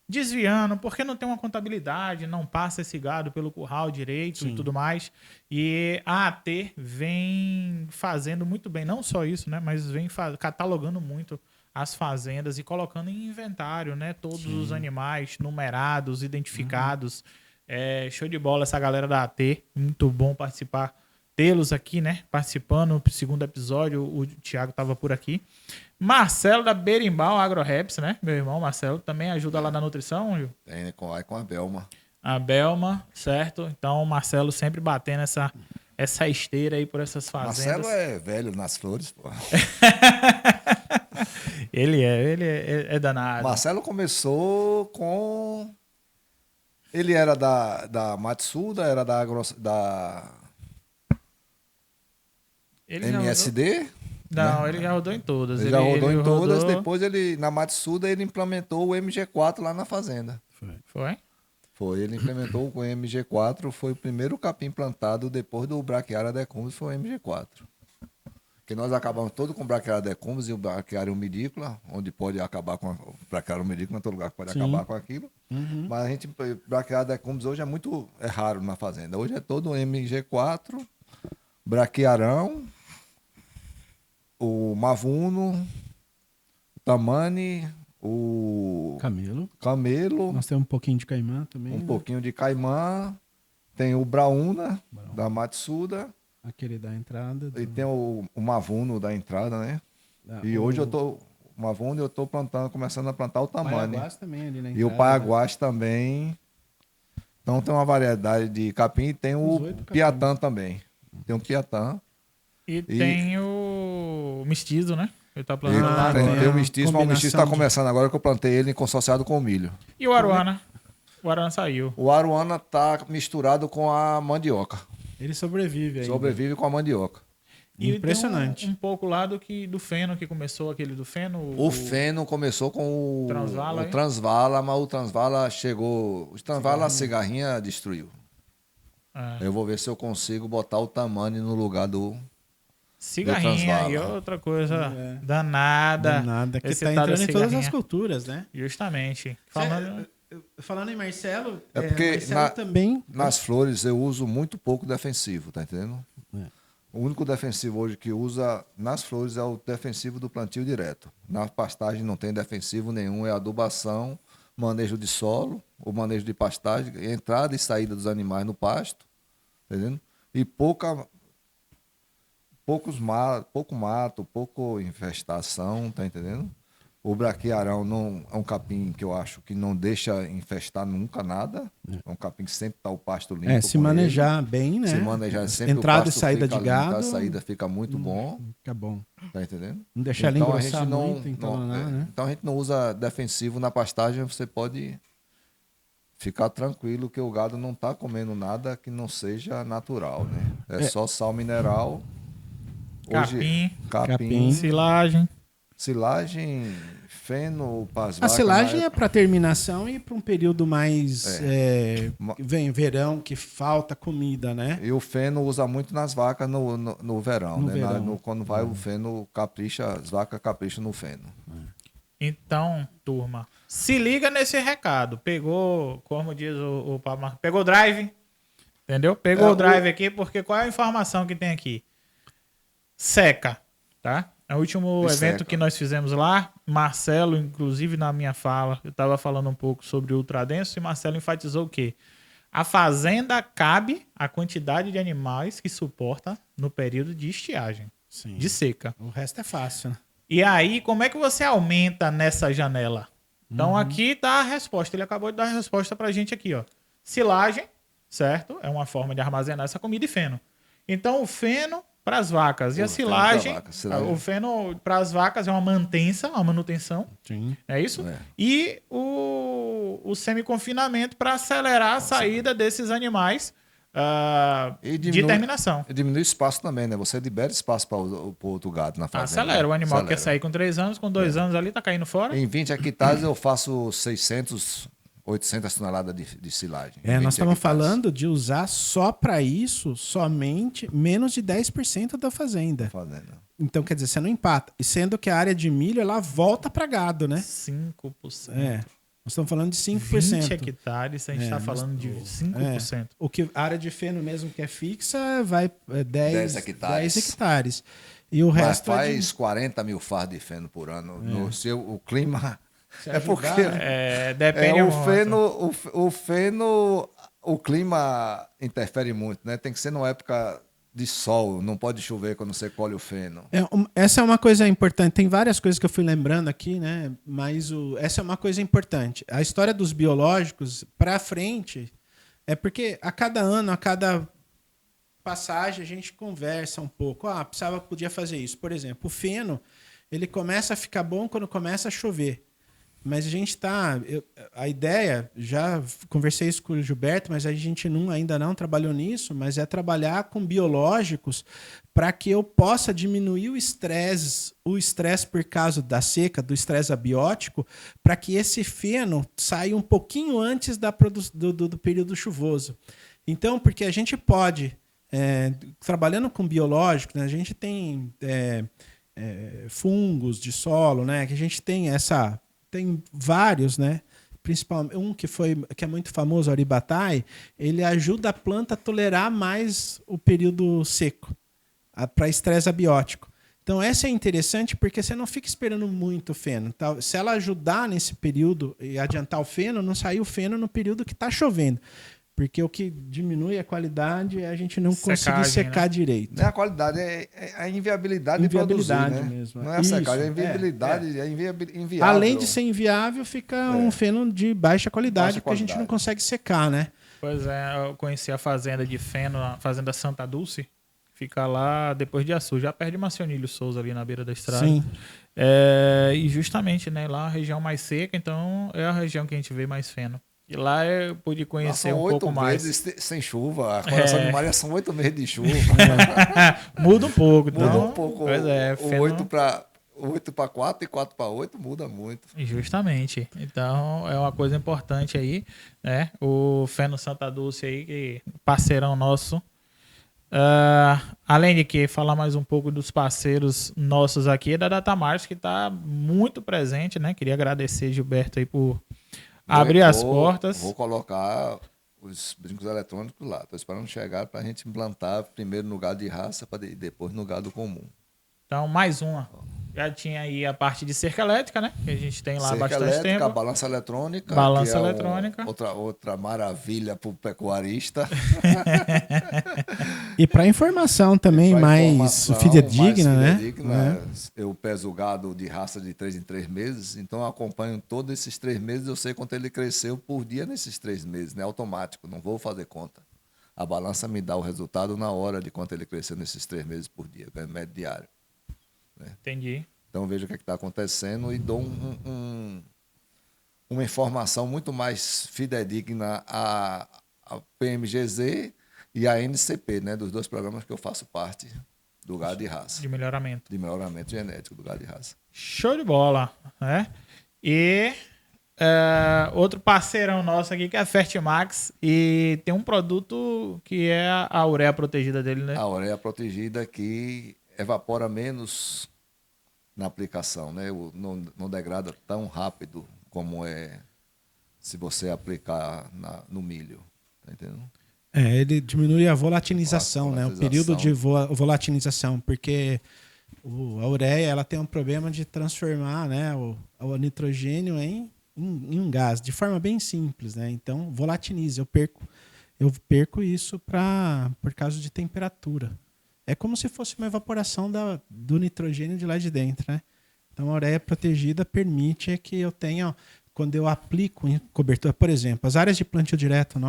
desviando, porque não tem uma contabilidade, não passa esse gado pelo curral direito e tudo mais. E a AT vem fazendo muito bem, não só isso, né, mas vem catalogando muito as fazendas e colocando em inventário, né, todos os animais numerados, identificados. Show de bola essa galera da AT, muito bom participar, tê-los aqui, né? Participando do segundo episódio. O Thiago estava por aqui. Marcelo da Berimbau AgroReps, né? Meu irmão Marcelo também ajuda lá na nutrição, Gil? Tem com a Belma. A Belma, certo? Então o Marcelo sempre batendo essa esteira aí por essas fazendas. Marcelo é velho nas flores, pô. Ele é danado. Marcelo começou com... Ele era da Matsuda, era da Ele já rodou- MSD. Não, ele já rodou em todas. Ele já rodou em todas. rodou- Depois na Matsuda ele implementou o MG4 lá na fazenda. Foi? Foi, ele implementou com o MG4, foi o primeiro capim plantado depois do Braquiária decumbens, foi o MG4. Que nós acabamos todo com o Braquiária decumbens e o Braquiária umidícola, onde pode acabar com o Braquiária umidícola, em todo lugar que pode acabar com aquilo. Mas a gente, Braquiária decumbens hoje é raro na fazenda. Hoje é todo o MG4, Braquiarão, o Mavuno, o Tamani, o Camelo. Nós temos um pouquinho de caimã também. Um né? pouquinho de caimã, tem o Brauna, da Matsuda, Aquele da entrada. e tem o Mavuno da entrada, né? E hoje eu tô começando a plantar o Tamani. Paiaguás também ali na E o entrada, Paiaguás também. Então tem uma variedade de capim e tem o 18 capim. Piatã também. Tem o Piatã. E tem o Mestizo, né? Ele tá E plantando lá. tem agora. o Mestiço, mas o Mestiço está combinação de- começando agora que eu plantei ele consorciado com o milho. E o Aruana? O Aruana saiu. O Aruana tá misturado com a mandioca. Ele sobrevive aí. Sobrevive com a mandioca. E Impressionante. tem um pouco lá do feno, que começou aquele do feno. O feno começou com Transvala, o hein? Transvala, mas o Transvala chegou. O Transvala a cigarrinha destruiu. É. Eu vou ver se eu consigo botar o Tamani no lugar do. Cigarrinha Transvala. e outra coisa É. danada. Nada, que Esse tá tal da entrando em todas as cigarrinha. culturas, né? Justamente. Falando... Falando em Marcelo, É porque Marcelo também... Nas flores eu uso muito pouco defensivo, tá entendendo? É. O único defensivo hoje que usa nas flores é o defensivo do plantio direto. Na pastagem não tem defensivo nenhum, é adubação, manejo de solo, o manejo de pastagem, entrada e saída dos animais no pasto, tá entendendo? E pouco mato, pouco infestação, tá entendendo? O braquiarão não é um capim que eu acho que não deixa infestar nunca nada. É um capim que sempre tá o pasto limpo. se com manejar bem, ele. né? Se manejar sempre Entrada o pasto e saída fica de limpo, gado. a saída fica muito bom, Fica bom. tá entendendo? Não deixar ele Então, a engrossar gente muito, entalonar, né? Então a gente não usa defensivo na pastagem, você pode ficar tranquilo que o gado não tá comendo nada que não seja natural, né? É só sal mineral. Capim. Silagem. Silagem, feno, pras A vacas, silagem na é para terminação e para um período mais... Ma- vem verão, que falta comida, né? E o feno usa muito nas vacas no verão, No né? verão. Quando vai o feno, capricha, as vacas capricham no feno. Então, turma, se liga nesse recado. Pegou, como diz o Pablo Marcos, pegou o drive, entendeu? Pegou o drive aqui, porque qual é a informação que tem aqui? Seca, tá? É o último E evento seca. que nós fizemos lá, Marcelo, inclusive na minha fala, eu estava falando um pouco sobre o ultradenso e Marcelo enfatizou o quê? A fazenda cabe a quantidade de animais que suporta no período de estiagem, Sim. de seca. O resto é fácil, né? E aí, como é que você aumenta nessa janela? Então, aqui tá a resposta. Ele acabou de dar a resposta pra gente aqui, ó. Silagem, certo? É uma forma de armazenar essa comida e feno. Então, o feno para as vacas e a O feno silagem, pra vaca, silagem. o feno para as vacas é uma manutenção, Sim. é isso? É. E o semi-confinamento para acelerar a saída desses animais E de terminação. E diminui o espaço também, né? Você libera espaço para o outro gado na fazenda. Acelera. O animal Acelera. quer sair com 3 anos, com 2 anos ali, tá caindo fora. Em 20 hectares eu faço 600, 800 toneladas de silagem. Em 20 Nós estamos hectares. falando de usar só para isso, somente menos de 10% da fazenda. Fazenda. Então, quer dizer, você não empata. E sendo que a área de milho, ela volta para gado, né? 5%. Nós estamos falando de 5%. 20 hectares, a gente está falando de 5%. O que a área de feno mesmo que é fixa vai 10 hectares. 10 hectares. E o Mas resto faz 40 mil fardos de feno por ano. No seu, o clima... Se é ajudar, porque né? Depende o feno, o clima interfere muito, né? Tem que ser numa época de sol, não pode chover quando você colhe o feno. Essa é uma coisa importante. Tem várias coisas que eu fui lembrando aqui, né? Mas essa é uma coisa importante. A história dos biológicos, para frente, é porque a cada ano, a cada passagem, a gente conversa um pouco. Podia fazer isso. Por exemplo, o feno, ele começa a ficar bom quando começa a chover. Mas a gente a ideia, já conversei isso com o Gilberto, mas a gente ainda não trabalhou nisso, mas é trabalhar com biológicos para que eu possa diminuir o estresse por causa da seca, do estresse abiótico, para que esse feno saia um pouquinho antes do período chuvoso. Então, porque a gente pode, trabalhando com biológico, né, a gente tem fungos de solo, né, que a gente tem tem vários, né? Principalmente um que é muito famoso, o Aribatai, ele ajuda a planta a tolerar mais o período seco, para estresse abiótico. Então essa é interessante porque você não fica esperando muito o feno. Tá? Se ela ajudar nesse período e adiantar o feno, não sair o feno no período que está chovendo. Porque o que diminui a qualidade é a gente não conseguir secar, né? Direito. Não é a qualidade, é a inviabilidade de produzir, né? Mesmo. Não é a secagem, é a inviabilidade, é inviável. Além de ser inviável, fica um feno de baixa qualidade, porque a gente não consegue secar, né? Pois é, eu conheci a fazenda de feno, a fazenda Santa Dulce, fica lá depois de Açu, já perto de Marcionílio Souza, ali na beira da estrada. Sim. E justamente, né, lá a região mais seca, então é a região que a gente vê mais feno. E lá eu pude conhecer um pouco mais. 8 meses sem chuva. A Coração de Maria são 8 meses de chuva. Muda um pouco. Muda um pouco. Pois é, o 8 para 4 e 4 para 8 muda muito. Justamente. Então é uma coisa importante aí, né? O Feno Santa Dulce aí, que parceirão nosso. Além de que falar mais um pouco dos parceiros nossos aqui, da Datamars, que está muito presente, né? Queria agradecer, Gilberto, aí por abrir as portas. Vou colocar os brincos eletrônicos lá. Estou esperando chegar para a gente implantar primeiro no gado de raça e depois no gado comum. Então, mais uma. Já tinha aí a parte de cerca elétrica, né? Que a gente tem lá há bastante tempo. A balança eletrônica. Balança eletrônica. Outra maravilha para o pecuarista. E para informação também mais fidedigna, né? Eu peso o gado de raça de 3 em 3 meses, então eu acompanho todos esses 3 meses, eu sei quanto ele cresceu por dia nesses 3 meses, né? Automático, não vou fazer conta. A balança me dá o resultado na hora de quanto ele cresceu nesses 3 meses por dia, ganho médio diário. Né? Entendi. Então vejo o que está acontecendo e dou uma informação muito mais fidedigna à PMGZ e à NCP, né? Dos 2 programas que eu faço parte do gado de raça. De melhoramento. De melhoramento genético do gado de raça. Show de bola, né? E outro parceirão nosso aqui que é a Fertimax e tem um produto que é a ureia protegida dele, né? A ureia protegida que evapora menos na aplicação, né? Não degrada tão rápido como é se você aplicar no milho, tá entendendo? Ele diminui a volatilização, né? O período de volatilização, porque a ureia ela tem um problema de transformar, né, o nitrogênio em um gás, de forma bem simples, né? Então, volatiliza, eu perco isso por causa de temperatura. É como se fosse uma evaporação do nitrogênio de lá de dentro, né? Então, a ureia protegida permite que eu tenha, quando eu aplico em cobertura, por exemplo, as áreas de plantio direto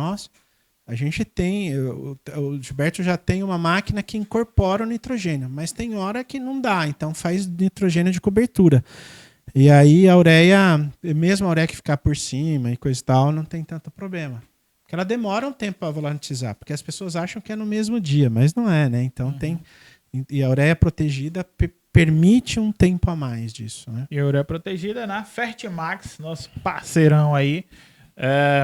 a gente tem, o Gilberto já tem uma máquina que incorpora o nitrogênio, mas tem hora que não dá, então faz nitrogênio de cobertura. E aí a ureia, mesmo a ureia que ficar por cima e coisa e tal, não tem tanto problema. Porque ela demora um tempo para volatilizar, porque as pessoas acham que é no mesmo dia, mas não é, né? Então e a ureia protegida permite um tempo a mais disso, né? E a ureia protegida na Fertimax, nosso parceirão aí,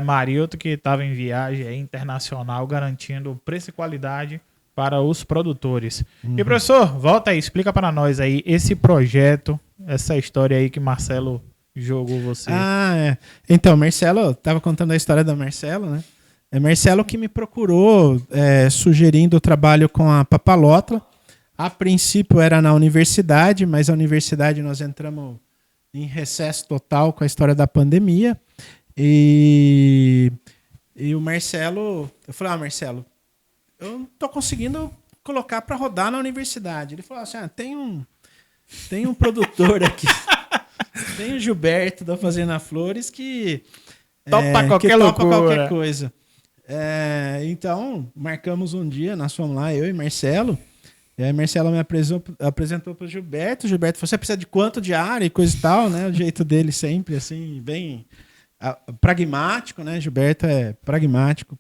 Marilton, que estava em viagem aí, internacional, garantindo preço e qualidade para os produtores. E professor, volta aí, explica para nós aí esse projeto, essa história aí que Marcelo jogou você. Então, Marcelo, estava contando a história da Marcelo, né? É Marcelo que me procurou sugerindo o trabalho com a Papalotla. A princípio era na universidade, mas a universidade nós entramos em recesso total com a história da pandemia. E o Marcelo, eu falei, Marcelo, eu não estou conseguindo colocar para rodar na universidade. Ele falou assim, tem um produtor aqui, tem o Gilberto da Fazenda Flores que Topa qualquer que topa loucura. qualquer coisa. Então, marcamos um dia, nós fomos lá, eu e Marcelo. E aí Marcelo me apresentou para o Gilberto. O Gilberto falou, você precisa de quanto de área e coisa e tal, né? O jeito dele sempre, assim, bem pragmático, né? Gilberto é pragmático.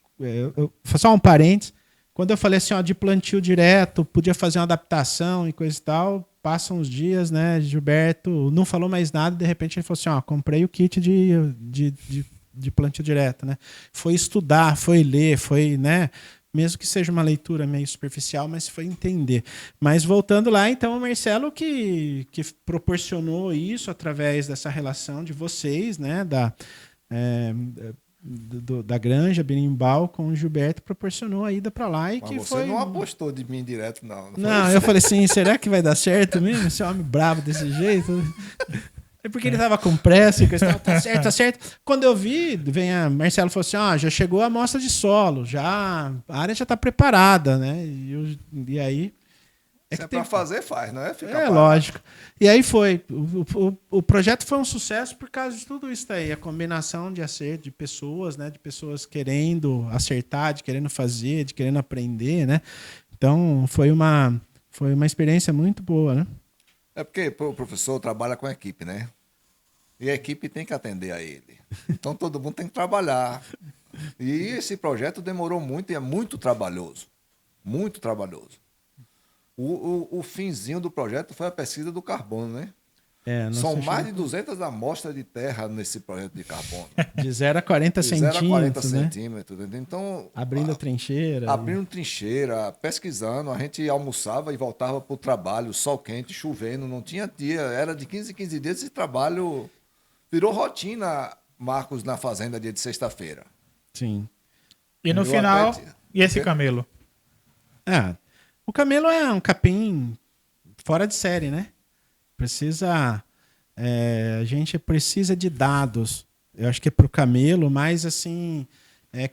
Só um parênteses. Quando eu falei assim, de plantio direto, podia fazer uma adaptação e coisa e tal, passam uns dias, né? Gilberto não falou mais nada, de repente ele falou assim, comprei o kit de plantio direto, né? Foi estudar, foi ler, foi, né? Mesmo que seja uma leitura meio superficial, mas foi entender. Mas voltando lá, então, o Marcelo que proporcionou isso através dessa relação de vocês, né? Da Granja Berimbau com o Gilberto, proporcionou a ida para lá e Mas que você foi... não apostou de mim direto, não. Não, eu falei assim, será que vai dar certo mesmo? Esse homem bravo desse jeito? É porque ele tava com pressa e coisa, tá certo, tá certo. Quando eu vi, Marcelo falou assim, já chegou a amostra de solo, a área já tá preparada, né? E aí... Se é para fazer, faz, não é? Ficar parado. Lógico. E aí foi. O projeto foi um sucesso por causa de tudo isso aí. A combinação de acerto de pessoas, né? De pessoas querendo acertar, de querendo fazer, de querendo aprender, né? Então, foi uma experiência muito boa, né? É porque o professor trabalha com a equipe, né? E a equipe tem que atender a ele. Então, todo mundo tem que trabalhar. E esse projeto demorou muito e é muito trabalhoso. Muito trabalhoso. O finzinho do projeto foi a pesquisa do carbono, né? São mais de 200 amostras de terra nesse projeto de carbono. De 0 a 40 centímetros, 0 a 40 centímetros. Então, abrindo trincheira. Abrindo trincheira, pesquisando. A gente almoçava e voltava para o trabalho, sol quente, chovendo, não tinha dia. Era de 15 em 15 dias. Esse trabalho virou rotina, Marcos, na fazenda, dia de sexta-feira. Sim. E no final, e esse camelo? O camelo é um capim fora de série, né? A gente precisa de dados. Eu acho que é para o camelo, mas assim,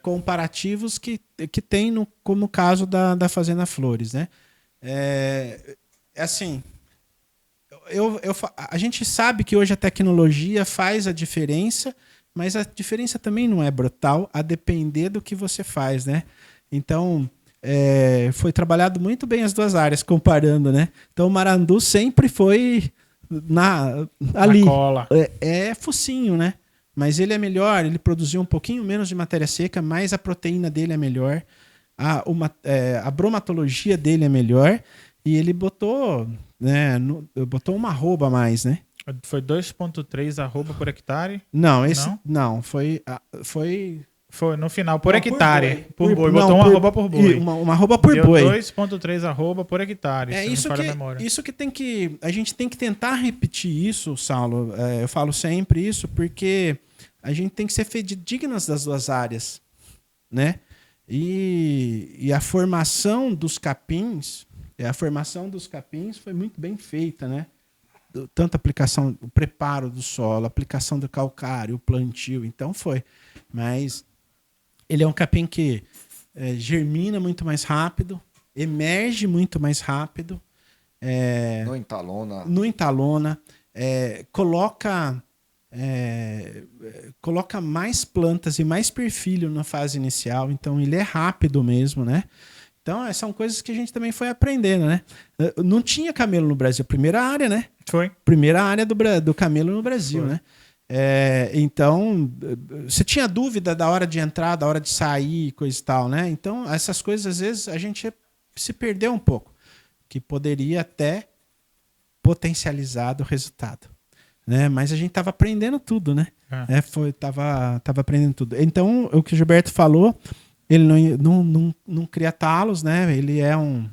comparativos que tem como o caso da Fazenda Flores, né? Assim, a gente sabe que hoje a tecnologia faz a diferença, mas a diferença também não é brutal, a depender do que você faz, né? Então... foi trabalhado muito bem as duas áreas, comparando, né? Então o Marandu sempre foi ali. Na cola. Focinho, né? Mas ele é melhor, ele produziu um pouquinho menos de matéria seca, mas a proteína dele é melhor, a bromatologia dele é melhor, e ele botou uma arroba a mais, né? Foi 2,3 arroba por hectare? Não, foi no final, por hectare. Por boi. Botou uma arroba por boi. Uma arroba por Deu boi. 2,3 arroba por hectare. Isso que a gente tem que tentar repetir isso, Saulo. Eu falo sempre isso porque a gente tem que ser dignas das duas áreas, né? E a formação dos capins, foi muito bem feita, né? Tanto a aplicação, o preparo do solo, a aplicação do calcário, o plantio, então foi. Mas ele é um capim que germina muito mais rápido, emerge muito mais rápido. Não entalona. Coloca mais plantas e mais perfilho na fase inicial. Então, ele é rápido mesmo, né? Então, são coisas que a gente também foi aprendendo, né? Não tinha camelo no Brasil. Primeira área, né? Foi. Primeira área do camelo no Brasil, foi, né? Então, você tinha dúvida da hora de entrar, da hora de sair, coisa e tal, né? Então, essas coisas, às vezes, a gente se perdeu um pouco, que poderia até potencializar o resultado, né? Mas a gente estava aprendendo tudo, né? Tava aprendendo tudo. Então, o que o Gilberto falou, ele não cria talos, né? Ele é um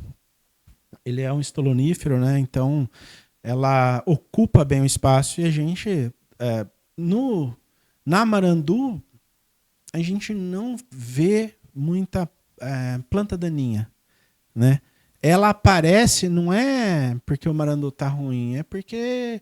estolonífero, né? Então, ela ocupa bem o espaço e a gente... na Marandu, a gente não vê muita planta daninha, né? Ela aparece, não é porque o Marandu está ruim, é porque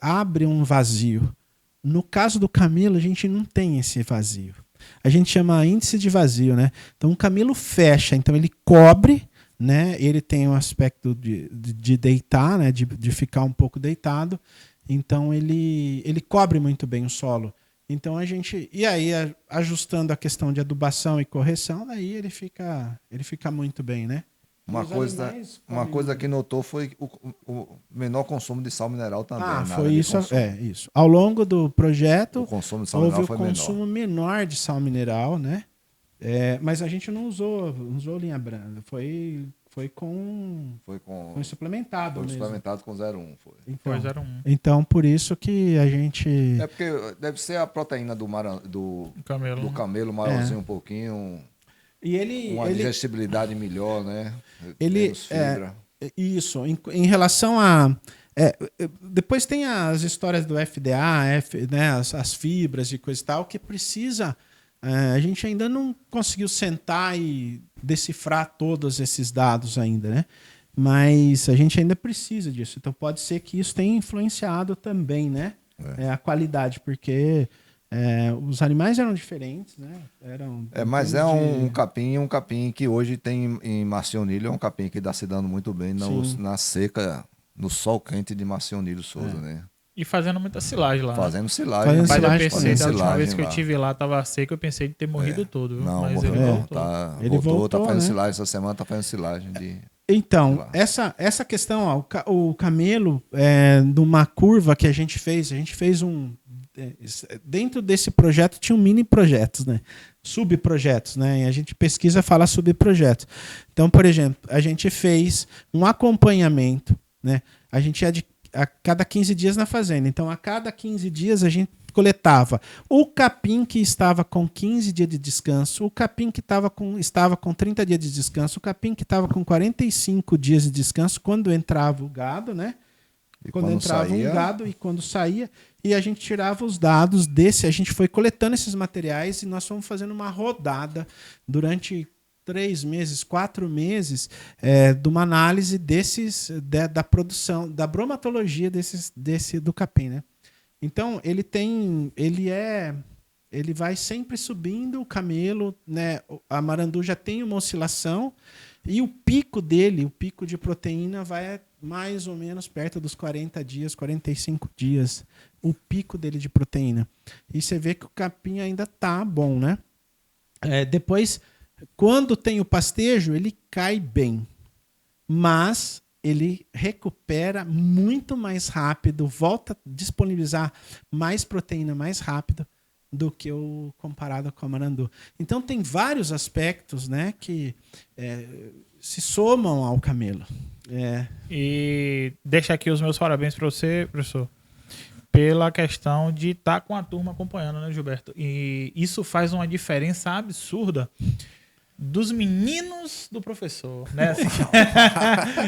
abre um vazio. No caso do camelo, a gente não tem esse vazio. A gente chama índice de vazio, né? Então o camelo fecha, então ele cobre, né? Ele tem um aspecto de deitar, né? De ficar um pouco deitado. Então ele cobre muito bem o solo. Então a gente. E aí, ajustando a questão de adubação e correção, daí ele fica muito bem, né? Uma Os coisa, animais uma comem coisa muito. que notou foi o menor consumo de sal mineral também. na Foi área de isso. consumo. Isso. Ao longo do projeto, O consumo de sal houve mineral o foi consumo menor de sal mineral, né? Mas a gente não usou linha branca. Foi com Foi com suplementado foi mesmo. suplementado com 0,1. Foi. Foi Então, 0,1. então, por isso que a gente... É porque deve ser a proteína do Camelo. do camelo maiorzinho um pouquinho, E ele... uma digestibilidade melhor, né? Ele Menos fibra. Isso, em relação a... depois tem as histórias do FDA, né, as fibras e coisa e tal, que precisa... a gente ainda não conseguiu sentar e decifrar todos esses dados ainda, né? Mas a gente ainda precisa disso. Então pode ser que isso tenha influenciado também, né? A qualidade, porque os animais eram diferentes, né? Mas é um capim que hoje tem em Marcionilho, é um capim que está se dando muito bem na seca, no sol quente de Marcionilho Souza, né? E fazendo muita silagem lá. Fazendo silagem. Fazendo Mas eu silagem, pensei, da última silagem vez que eu lá. tive lá, tava seco, eu pensei de ter morrido todo, viu? Não, Mas morreu ele não. voltou. Ele voltou, Tá fazendo né? silagem essa semana, tá fazendo silagem de... Então, lá. essa questão, ó, o camelo, numa curva que a gente fez dentro desse projeto tinha mini projetos, né? Subprojetos, né? E a gente pesquisa fala subprojetos. Então, por exemplo, a gente fez um acompanhamento, né? A gente ia a cada 15 dias na fazenda. Então, a cada 15 dias a gente coletava o capim que estava com 15 dias de descanso, o capim que estava com 30 dias de descanso, o capim que estava com 45 dias de descanso quando entrava o gado, né? Quando entrava um gado e quando saía. E a gente tirava os dados a gente foi coletando esses materiais e nós fomos fazendo uma rodada durante 3 meses, 4 meses, de uma análise da produção, da bromatologia do capim, né? Então, ele vai sempre subindo, o camelo, né? A marandu já tem uma oscilação e o pico de proteína vai mais ou menos perto dos 40 dias, 45 dias, o pico dele de proteína. E você vê que o capim ainda tá bom, né? Depois, quando tem o pastejo, ele cai bem, mas ele recupera muito mais rápido, volta a disponibilizar mais proteína mais rápido do que o comparado com a marandu. Então tem vários aspectos, né, que se somam ao camelo. E deixa aqui os meus parabéns para você, professor, pela questão de estar com a turma acompanhando, né, Gilberto? E isso faz uma diferença absurda dos meninos do professor, né? Assim,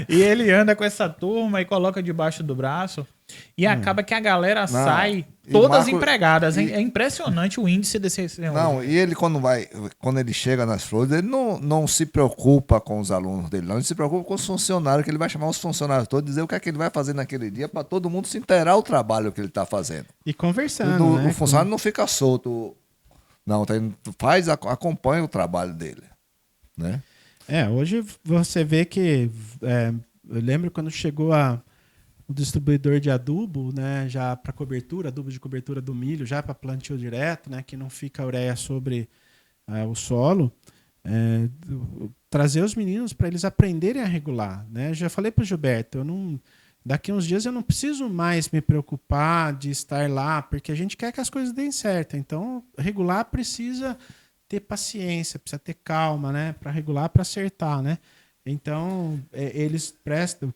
e ele anda com essa turma e coloca debaixo do braço e acaba que a galera sai todas empregadas. É impressionante o índice desse... Não, e ele quando ele chega nas flores, ele não se preocupa com os alunos dele, não. Ele se preocupa com os funcionários, que ele vai chamar os funcionários todos, dizer o que é que ele vai fazer naquele dia para todo mundo se inteirar o trabalho que ele está fazendo. E conversando, né? O funcionário não fica solto. Não, acompanha o trabalho dele. Né? Hoje você vê que eu lembro quando chegou o distribuidor de adubo, né, já para cobertura, adubo de cobertura do milho, já para plantio direto, né, que não fica a ureia sobre o solo, trazer os meninos para eles aprenderem a regular, né? Já falei para o Gilberto, daqui uns dias eu não preciso mais me preocupar de estar lá, porque a gente quer que as coisas deem certo. Então, regular precisa ter paciência, precisa ter calma, né? Para regular, para acertar, né? Então, eles prestam,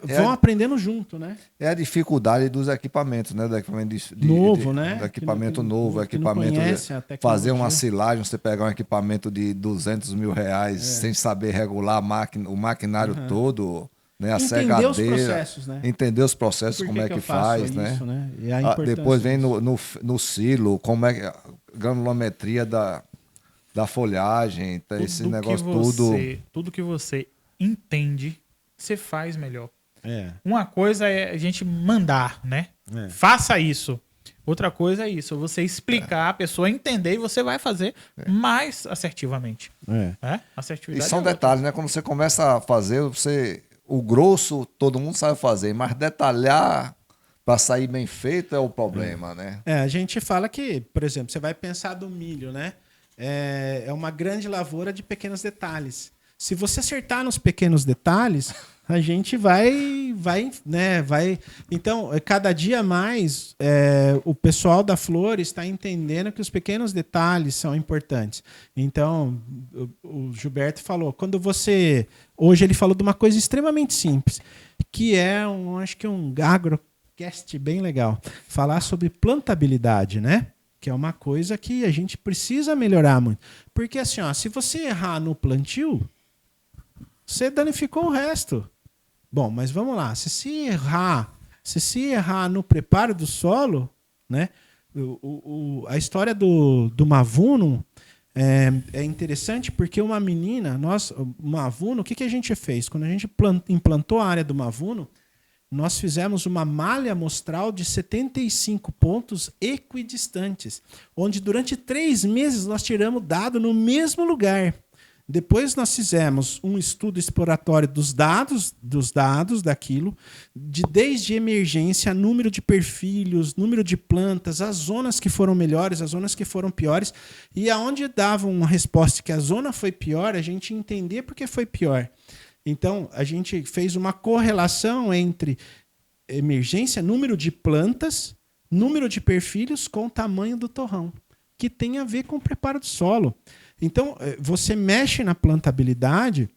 vão aprendendo junto, né? É a dificuldade dos equipamentos, né? Do equipamento novo, né? Do equipamento novo, que não conhece a tecnologia. Fazer uma silagem, você pegar um equipamento de R$200 mil sem saber regular o maquinário todo, né? A Entender os cegadeira, processos, né? Entender os processos, como é que faz, né? Isso, né? E depois vem no silo, como é a granulometria da folhagem, esse negócio Tudo que você entende, você faz melhor. É. Uma coisa é a gente mandar, né? Faça isso. Outra coisa é isso, você explicar, a pessoa entender e você vai fazer mais assertivamente. E Assertividade são é outra. detalhes, né? Quando você começa a fazer, o grosso todo mundo sabe fazer, mas detalhar para sair bem feito é o problema, né? A gente fala que, por exemplo, você vai pensar do milho, né? É uma grande lavoura de pequenos detalhes. Se você acertar nos pequenos detalhes, a gente vai. Então, cada dia mais, o pessoal da Flores está entendendo que os pequenos detalhes são importantes. Então, o Gilberto falou, hoje ele falou de uma coisa extremamente simples, que acho que um agrocast bem legal, falar sobre plantabilidade, né? Que é uma coisa que a gente precisa melhorar muito. Porque assim, se você errar no plantio, você danificou o resto. Bom, mas vamos lá. Se se errar no preparo do solo, né? A história do Mavuno é interessante porque uma menina, o Mavuno, o que a gente fez? Quando a gente implantou a área do Mavuno, nós fizemos uma malha amostral de 75 pontos equidistantes, onde durante 3 meses nós tiramos dado no mesmo lugar. Depois nós fizemos um estudo exploratório dos dados daquilo, desde emergência, número de perfilhos, número de plantas, as zonas que foram melhores, as zonas que foram piores, e aonde dava uma resposta que a zona foi pior, a gente entender por que foi pior. Então, a gente fez uma correlação entre emergência, número de plantas, número de perfilhos com o tamanho do torrão, que tem a ver com o preparo do solo. Então, você mexe na plantabilidade,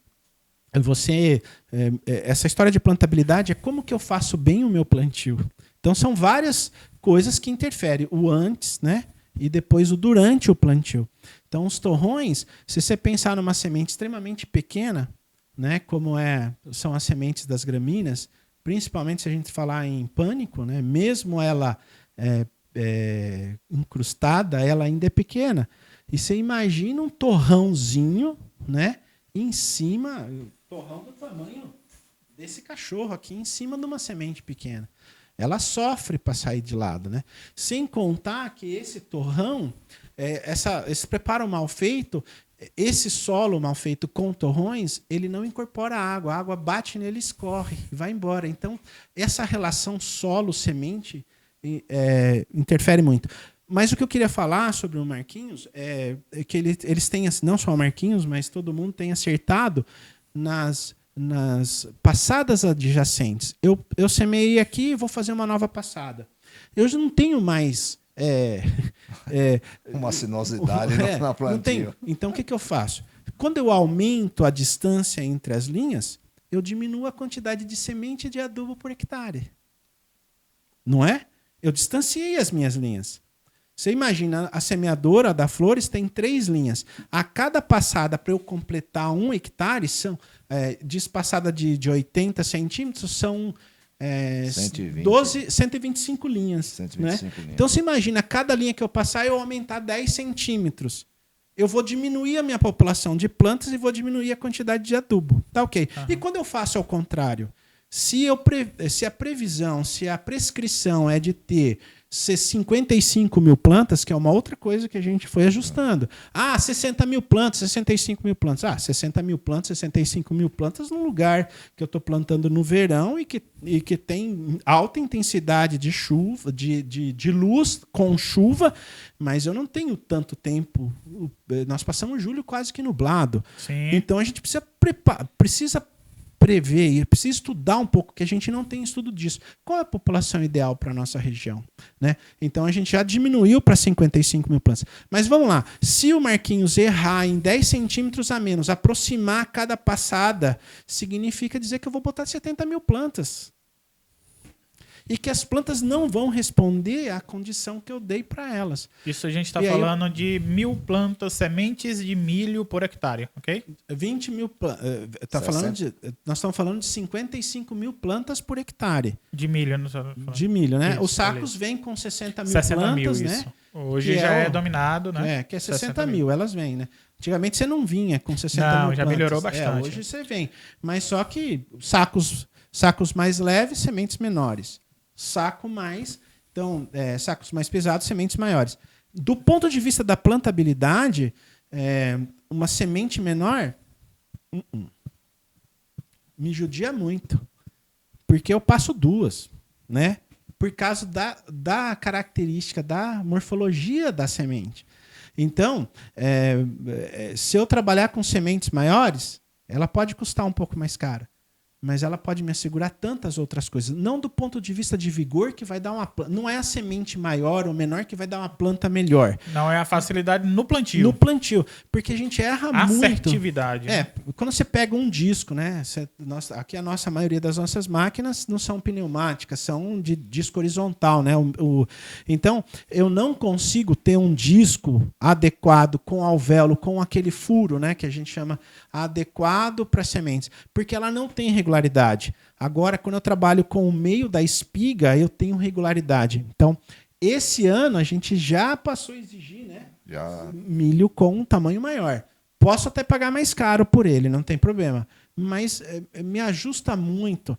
essa história de plantabilidade é como que eu faço bem o meu plantio. Então, são várias coisas que interferem. O antes, né? E depois o durante o plantio. Então, os torrões, se você pensar numa semente extremamente pequena, né, como são as sementes das gramíneas, principalmente se a gente falar em pânico, né, mesmo ela incrustada, ela ainda é pequena. E você imagina um torrãozinho, né, em cima, torrão do tamanho desse cachorro aqui, em cima de uma semente pequena. Ela sofre para sair de lado, né? Sem contar que esse torrão, esse preparo mal feito, esse solo mal feito com torrões, ele não incorpora água. A água bate nele, escorre e vai embora. Então, essa relação solo-semente interfere muito. Mas o que eu queria falar sobre o Marquinhos é que eles têm, não só o Marquinhos, mas todo mundo tem acertado nas passadas adjacentes. Eu semeei aqui e vou fazer uma nova passada. Eu já não tenho mais... uma sinuosidade na plantio. Não tenho. Então, o que eu faço? Quando eu aumento a distância entre as linhas, eu diminuo a quantidade de semente e de adubo por hectare. Não é? Eu distanciei as minhas linhas. Você imagina, a semeadora da Flores tem 3 linhas. A cada passada, para eu completar 1 hectare, diz passada de 80 centímetros, são 125 linhas. 125 linhas. Então, você imagina, cada linha que eu passar, eu aumentar 10 centímetros. Eu vou diminuir a minha população de plantas e vou diminuir a quantidade de adubo. Tá ok. Uhum. E quando eu faço ao contrário? Se a previsão, se a prescrição é de ter 55 mil plantas, que é uma outra coisa que a gente foi ajustando. 60 mil plantas, 65 mil plantas. 60 mil plantas, 65 mil plantas num lugar que eu estou plantando no verão e que tem alta intensidade de chuva, de luz com chuva, mas eu não tenho tanto tempo. Nós passamos julho quase que nublado. Sim. Então a gente precisa prever, precisa estudar um pouco, que a gente não tem estudo disso. Qual é a população ideal para a nossa região? Né? Então a gente já diminuiu para 55 mil plantas. Mas vamos lá, se o Marquinhos errar em 10 centímetros a menos, aproximar cada passada, significa dizer que eu vou botar 70 mil plantas. E que as plantas não vão responder à condição que eu dei para elas. Isso a gente está falando de 1.000 plantas, sementes de milho por hectare, ok? 20 mil plantas. Nós estamos falando de 55 mil plantas por hectare. De milho, não sei. De milho, né? Isso, os sacos vêm com 60 mil 60 plantas, mil, né? Isso. Hoje já é dominado, né? Que é 60 mil, elas vêm, né? Antigamente você não vinha com 60 mil plantas. Já melhorou bastante. Hoje você vem. Mas só que sacos mais leves, sementes menores. Saco mais Então, sacos mais pesados, sementes maiores. Do ponto de vista da plantabilidade, uma semente menor me judia muito. Porque eu passo 2, né? Por causa da característica, da morfologia da semente. Então, se eu trabalhar com sementes maiores, ela pode custar um pouco mais cara. Mas ela pode me assegurar tantas outras coisas. Não do ponto de vista de vigor que vai dar uma planta. Não é a semente maior ou menor que vai dar uma planta melhor. Não é a facilidade no plantio. No plantio. Porque a gente erra muito. Assertividade. Quando você pega um disco, né? Aqui a maioria das nossas máquinas não são pneumáticas, são de disco horizontal, né? Então, eu não consigo ter um disco adequado com alvéolo, com aquele furo, né? Que a gente chama adequado para sementes. Porque ela não tem regularidade. Agora, quando eu trabalho com o meio da espiga, eu tenho regularidade. Então, esse ano a gente já passou a exigir, né? Milho com um tamanho maior. Posso até pagar mais caro por ele, não tem problema. Mas me ajusta muito.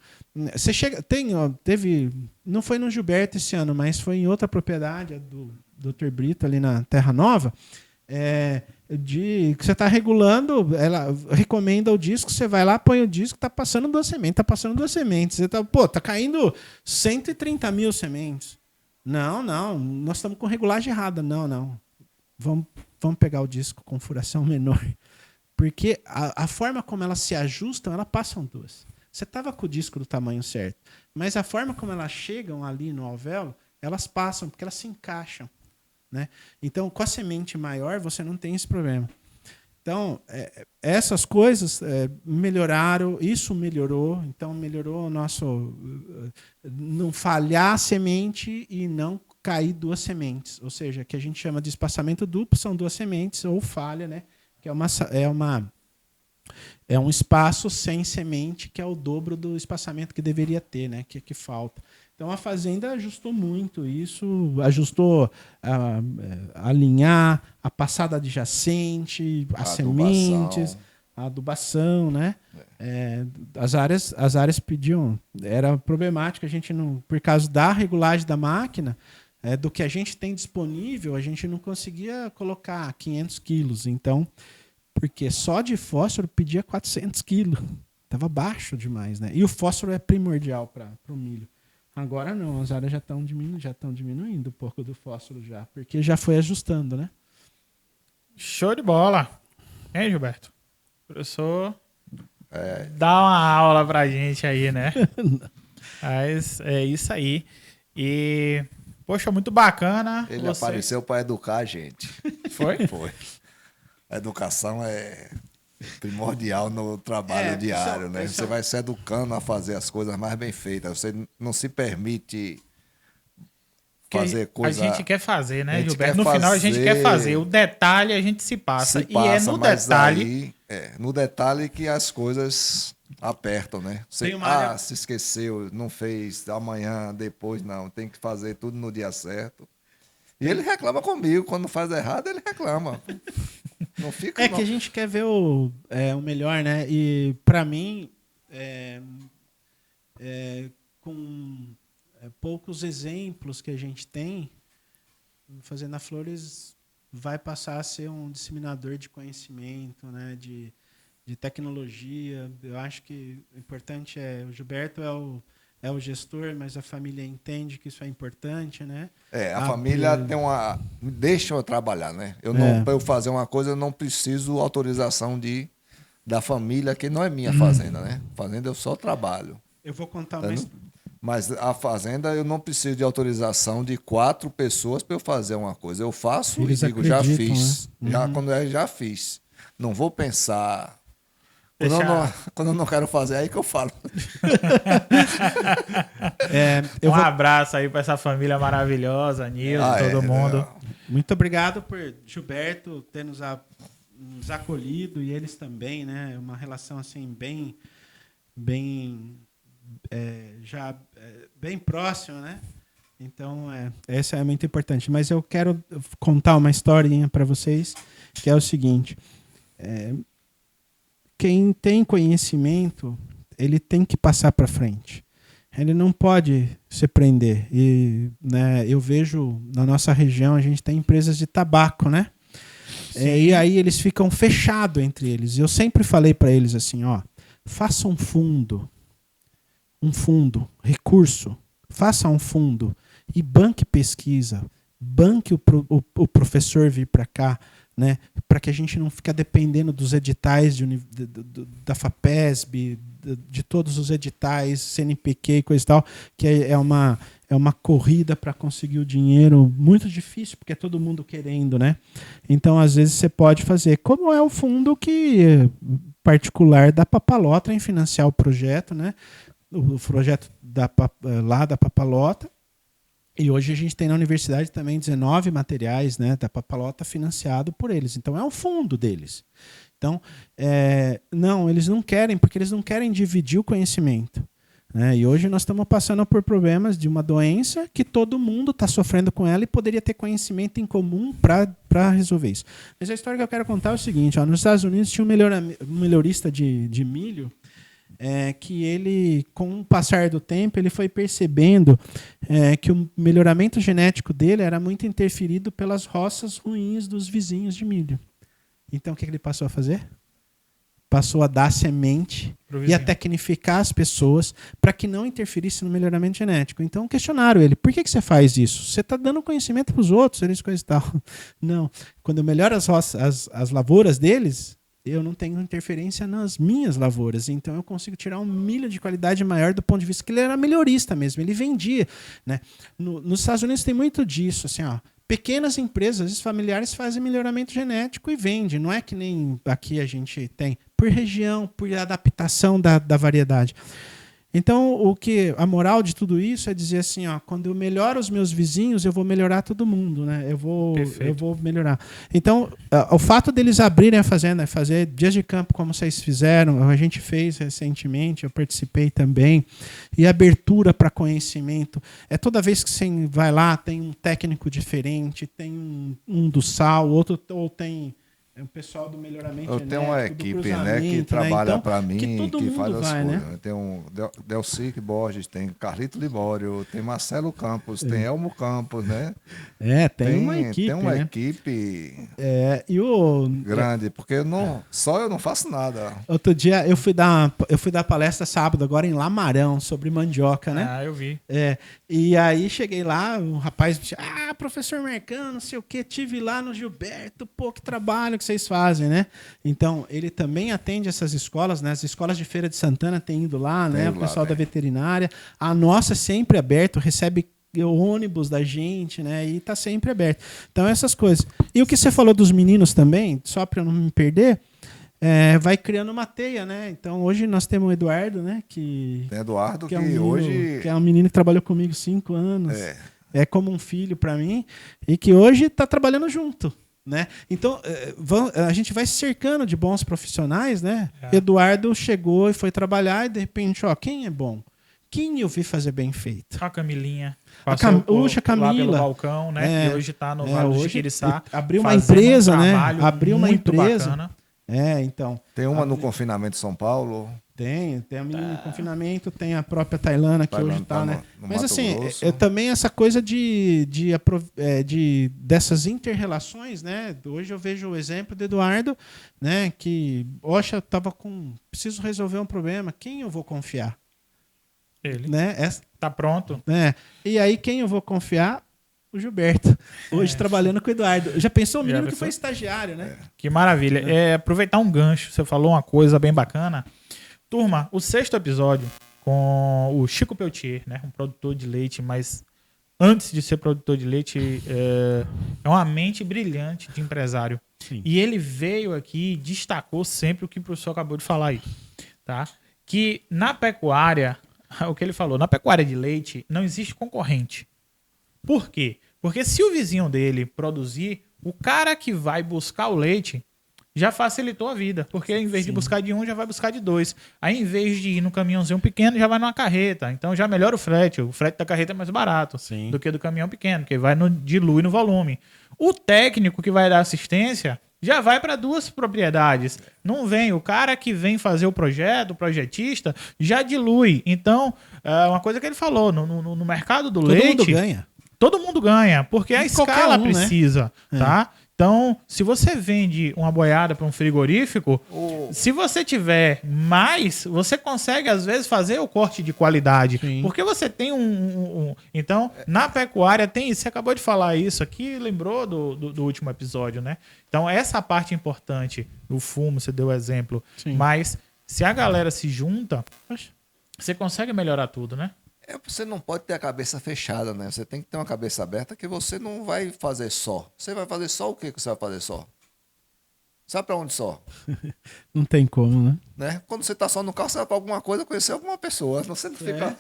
Você chega, teve, não foi no Gilberto esse ano, mas foi em outra propriedade do Dr. Brito ali na Terra Nova. Que você está regulando, ela recomenda o disco, você vai lá, põe o disco, está passando 2 sementes, Você tá caindo 130 mil sementes. Não, nós estamos com regulagem errada. Não. Vamos pegar o disco com furação menor. Porque a forma como elas se ajustam, elas passam 2. Você estava com o disco do tamanho certo, mas a forma como elas chegam ali no alvéolo, elas passam, porque elas se encaixam. Né? Então, com a semente maior, você não tem esse problema. Então, essas coisas melhoraram, isso melhorou. Então, melhorou o nosso... não falhar a semente e não cair 2 sementes. Ou seja, que a gente chama de espaçamento duplo, são 2 sementes, ou falha, né? Que é um espaço sem semente, que é o dobro do espaçamento que deveria ter, né? Que falta. Então, a fazenda ajustou muito isso, ajustou alinhar a passada adjacente, as sementes, a adubação, né? As áreas pediam, era problemático, a gente não, por causa da regulagem da máquina, do que a gente tem disponível, a gente não conseguia colocar 500 quilos. Então, porque só de fósforo pedia 400 quilos. Estava baixo demais, né? E o fósforo é primordial para o milho. Agora não, as áreas já estão diminuindo um pouco do fósforo já, porque já foi ajustando, né? Show de bola. Hein, Gilberto? O professor dá uma aula pra gente aí, né? Mas é isso aí. E, poxa, muito bacana. Ele apareceu para educar a gente. Foi? Foi. A educação é primordial no trabalho diário, né? Você vai se educando a fazer as coisas mais bem feitas. Você não se permite fazer coisa... A gente quer fazer, né, Gilberto? No final a gente quer fazer. O detalhe a gente se passa. E é no detalhe... no detalhe que as coisas apertam, né? Você, se esqueceu, não fez, amanhã, depois, não. Tem que fazer tudo no dia certo. E ele reclama comigo. Quando faz errado, ele reclama. Não fica, que a gente quer ver o melhor, né? E para mim, com poucos exemplos que a gente tem, Fazenda Flores vai passar a ser um disseminador de conhecimento, né? De tecnologia. Eu acho que o importante o Gilberto é o gestor, mas a família entende que isso é importante, né? A família tem deixa eu trabalhar, né? Para eu fazer uma coisa, eu não preciso autorização da família, que não é minha fazenda, né? Fazenda eu só trabalho. Eu vou contar Mas a fazenda eu não preciso de autorização de 4 pessoas para eu fazer uma coisa. Eu faço e digo, já fiz. Né? Já fiz. Não vou pensar... Quando eu não quero fazer, é aí que eu falo. Um abraço aí para essa família maravilhosa, Nilson, todo mundo. Muito obrigado por Gilberto ter nos acolhido, e eles também, né? Uma relação assim bem próxima, né? Então, essa é muito importante. Mas eu quero contar uma historinha para vocês, que é o seguinte... Quem tem conhecimento, ele tem que passar para frente. ele não pode se prender. E, né, eu vejo na nossa região, a gente tem empresas de tabaco, né? E aí eles ficam fechados entre eles. Eu sempre falei para eles assim, ó, faça um fundo, recurso, faça um fundo e banque pesquisa, banque o professor vir para cá, né, para que a gente não fique dependendo dos editais da FAPESB, de todos os editais, CNPq e coisa e tal, que é uma corrida para conseguir o dinheiro muito difícil, porque é todo mundo querendo, né? Então, às vezes, você pode fazer, como é o fundo que particular da Papalota em financiar o projeto, né? O projeto lá da Papalota. E hoje a gente tem na universidade também 19 materiais, né, da Papalota financiado por eles. Então, é um fundo deles. Então, não, eles não querem, porque eles não querem dividir o conhecimento. Né? E hoje nós estamos passando por problemas de uma doença que todo mundo está sofrendo com ela e poderia ter conhecimento em comum para resolver isso. Mas a história que eu quero contar é o seguinte, ó, nos Estados Unidos tinha um melhorista de milho, que ele, com o passar do tempo, ele foi percebendo que o melhoramento genético dele era muito interferido pelas roças ruins dos vizinhos de milho. Então, o que ele passou a fazer? Passou a dar semente e a tecnificar as pessoas para que não interferisse no melhoramento genético. Então, questionaram ele, por que você faz isso? Você está dando conhecimento para os outros, eles coisa e tal. Não, quando eu melhoro as lavouras deles, eu não tenho interferência nas minhas lavouras, então eu consigo tirar um milho de qualidade maior do ponto de vista que ele era melhorista mesmo, ele vendia. Né? Nos Estados Unidos tem muito disso, assim, ó, pequenas empresas, às vezes familiares, fazem melhoramento genético e vendem, não é que nem aqui a gente tem, por região, por adaptação da variedade. Então, a moral de tudo isso é dizer assim, ó, quando eu melhoro os meus vizinhos, eu vou melhorar todo mundo, né? Eu vou melhorar. Então, o fato deles abrirem a fazenda, fazer dias de campo como vocês fizeram, a gente fez recentemente, eu participei também, e abertura para conhecimento. Toda vez que você vai lá, tem um técnico diferente, tem um do sal, outro ou tem o pessoal do melhoramento genético. Eu tenho uma equipe, né, que trabalha, né? Para mim, que faz as coisas. Né? Tem o Delcique Borges, tem Carlito Libório, tem Marcelo Campos, tem Elmo Campos, né? Tem uma equipe. Tem uma né? equipe grande, porque só eu não faço nada. Outro dia eu fui dar palestra sábado agora em Lamarão sobre mandioca, né? Ah, eu vi. E aí cheguei lá, um rapaz disse, professor Marcão, não sei o que, tive lá no Gilberto, pô, que trabalho que vocês fazem, né? Então, ele também atende essas escolas, né? As escolas de Feira de Santana têm ido lá, né? O pessoal da veterinária. A nossa é sempre aberto, recebe o ônibus da gente, né? E tá sempre aberto. Então, essas coisas. E o que você falou dos meninos também, só para eu não me perder, vai criando uma teia, né? Então, hoje nós temos o Eduardo, né? Tem Eduardo, que hoje... Que é um menino que trabalhou comigo 5 anos. É como um filho para mim. E que hoje está trabalhando junto. Né? Então, a gente vai se cercando de bons profissionais, né? Eduardo chegou e foi trabalhar e de repente, ó, quem é bom? Quem eu vi fazer bem feito? A Camilinha. A Camila. Lá pelo balcão, né? Que hoje está no Vale de Quiriçá. Abriu uma empresa, né? Abriu uma empresa. Bacana. Então. Tem uma no confinamento de São Paulo. Tem a menina no confinamento, tem a própria Tailana que hoje está, né? Mas assim, também essa coisa dessas inter-relações, né? Hoje eu vejo o exemplo do Eduardo, né? Que, poxa, preciso resolver um problema, quem eu vou confiar? Ele. Né? Tá pronto. E aí, quem eu vou confiar? O Gilberto, hoje trabalhando com o Eduardo. Já pensou o menino que foi estagiário, né? Que maravilha. Aproveitar um gancho, você falou uma coisa bem bacana. Turma, o 6º episódio com o Chico Peltier, né? Um produtor de leite, mas antes de ser produtor de leite, é uma mente brilhante de empresário. Sim. E ele veio aqui e destacou sempre o que o professor acabou de falar aí. Tá? Que na pecuária, o que ele falou, na pecuária de leite não existe concorrente. Por quê? Porque se o vizinho dele produzir, o cara que vai buscar o leite já facilitou a vida. Porque em vez de buscar de um, já vai buscar de 2. Aí, em vez de ir no caminhãozinho pequeno, já vai numa carreta. Então, já melhora o frete. O frete da carreta é mais barato do que do caminhão pequeno, porque dilui no volume. O técnico que vai dar assistência já vai para 2 propriedades. Não vem, o cara que vem fazer o projeto, o projetista, já dilui. Então, uma coisa que ele falou, no mercado do leite... Todo mundo ganha. Todo mundo ganha, porque a escala precisa, né? tá? Então, se você vende uma boiada para um frigorífico, se você tiver mais, você consegue, às vezes, fazer o corte de qualidade. Sim. Porque você tem Então, na pecuária tem isso. Você acabou de falar isso aqui, lembrou do último episódio, né? Então, essa parte importante, o fumo, você deu o exemplo. Sim. Mas, se a galera se junta, você consegue melhorar tudo, né? Você não pode ter a cabeça fechada, né? Você tem que ter uma cabeça aberta que você não vai fazer só. Você vai fazer só o que você vai fazer só? Sabe pra onde só? Não tem como, Né? Quando você tá só no carro, você vai pra alguma coisa, conhecer alguma pessoa. Você não fica...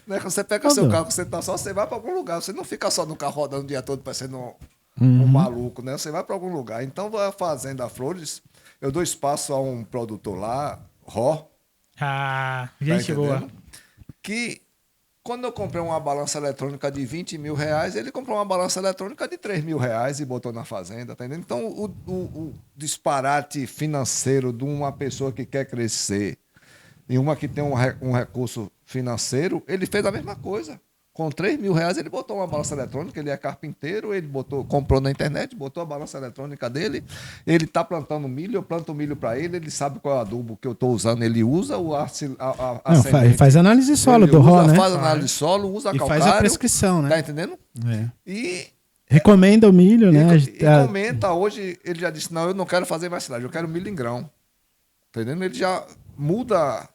Né? Quando você pega Tudo. seu carro, você tá só, você vai pra algum lugar. Você não fica só no carro rodando o dia todo parecendo um maluco, né? Você vai pra algum lugar. Então, a Fazenda Flores, eu dou espaço a um produtor lá, Ró, Ah, tá gente boa. entendendo? Que... Quando eu comprei uma balança eletrônica de 20 mil reais, ele comprou uma balança eletrônica de 3 mil reais e botou na fazenda, tá entendendo? Então, o disparate financeiro de uma pessoa que quer crescer e uma que tem um recurso financeiro, ele fez a mesma coisa. Com 3 mil reais, ele botou uma balança eletrônica, ele é carpinteiro, ele comprou na internet, botou a balança eletrônica dele, ele está plantando milho, eu planto milho para ele, ele sabe qual é o adubo que eu estou usando, ele usa faz análise de solo ele do Ró, né? faz análise de solo, usa E calcário. faz a prescrição, né? Tá entendendo? É. E Recomenda o milho, né? comenta, hoje ele já disse, não, eu não quero fazer mais silagem, eu quero milho em grão. Tá entendendo? Ele já muda.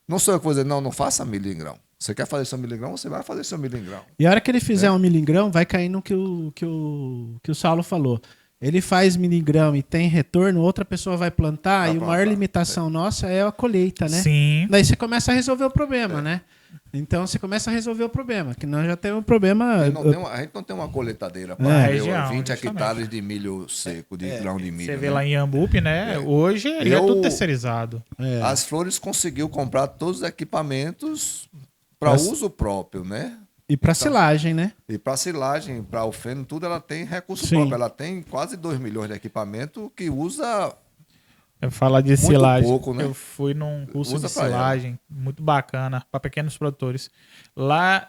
Não sou eu que vou dizer, não faça milho em grão. Você quer fazer seu milho em grão, você vai fazer seu milho em grão. E a hora que ele fizer um milho em grão, vai cair no que o Saulo falou. Ele faz milho em grão e tem retorno, outra pessoa vai plantar, e a maior limitação nossa é a colheita, né? Sim. Daí você começa a resolver o problema, né? Então você começa a resolver o problema, que nós já temos um problema... A gente não tem uma coletadeira para região, 20 justamente. hectares de milho seco, de grão de milho. Você vê né? lá em Iambupe, né? Hoje ele é tudo terceirizado. As Flores conseguiu comprar todos os equipamentos para uso próprio, né? E para silagem, né? E para silagem, para o feno, tudo ela tem recurso Sim. próprio. Ela tem quase 2 milhões de equipamento que usa... Eu falar de Muito silagem. pouco, né? Eu fui num curso Usa de pra silagem muito bacana para pequenos produtores. Lá,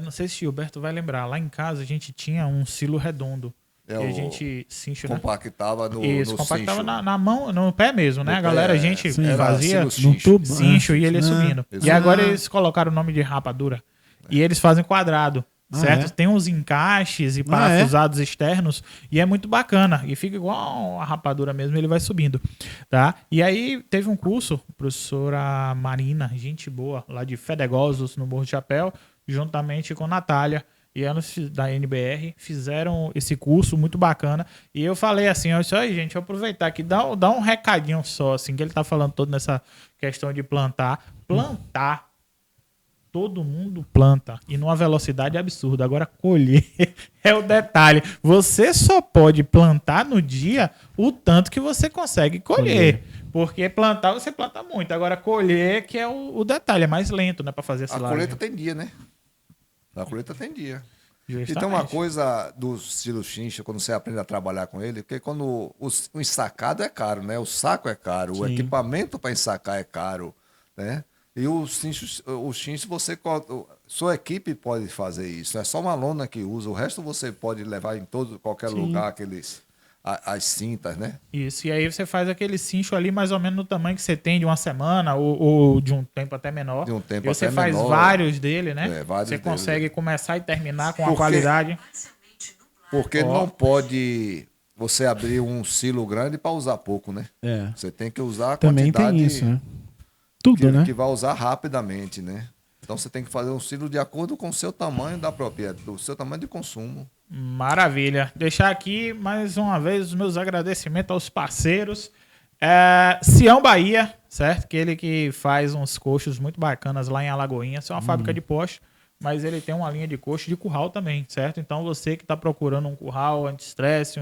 não sei se o Gilberto vai lembrar, lá em casa a gente tinha um silo redondo. E a gente cincho, né? compactava no Isso, compactava cincho. na mão, no pé mesmo, né? No A galera, pé, a gente era fazia silo cincho. tubo. cincho e ele ia subindo. Isso. E agora eles colocaram o nome de rapadura. E eles fazem quadrado. Certo? é? Tem uns encaixes e parafusados externos e é muito bacana. E fica igual a rapadura mesmo, ele vai subindo. Tá? E aí teve um curso, professora Marina, gente boa, lá de Fedegosos, no Morro de Chapéu, juntamente com Natália. E elas da NBR fizeram esse curso muito bacana. E eu falei assim, ó, isso aí, gente, eu aproveitar aqui, dá um recadinho só, assim, que ele tá falando todo nessa questão de plantar. Plantar. Todo mundo planta e numa velocidade absurda. Agora, colher é o detalhe. Você só pode plantar no dia o tanto que você consegue colher. Porque plantar, você planta muito. Agora, colher que é o detalhe. É mais lento, né? Para fazer essa A colheita tem dia, né? A colheita tem dia. Justamente. E tem uma coisa do estilo chincha, quando você aprende a trabalhar com ele, porque quando o ensacado é caro, né? O saco é caro, o equipamento para ensacar é caro, né? E o chincho, sua equipe pode fazer isso. É só uma lona que usa. O resto você pode levar em qualquer lugar, as cintas, né? Isso. E aí você faz aquele cincho ali mais ou menos no tamanho que você tem de uma semana ou de um tempo até menor. De um tempo e você até faz menor, vários dele, né? vários você deles. consegue começar e terminar com uma qualidade. Porque não pode você abrir um silo grande para usar pouco, né? É. Você tem que usar a Também quantidade tem isso, né? Tudo, né? que vai usar rapidamente, né? Então você tem que fazer um silo de acordo com o seu tamanho da propriedade, do seu tamanho de consumo. Maravilha. Deixar aqui mais uma vez os meus agradecimentos aos parceiros. Sião Bahia, certo? Aquele que faz uns coxos muito bacanas lá em Alagoinhas. É uma fábrica de poste, mas ele tem uma linha de coxo de curral também, certo? Então você que está procurando um curral anti-estresse,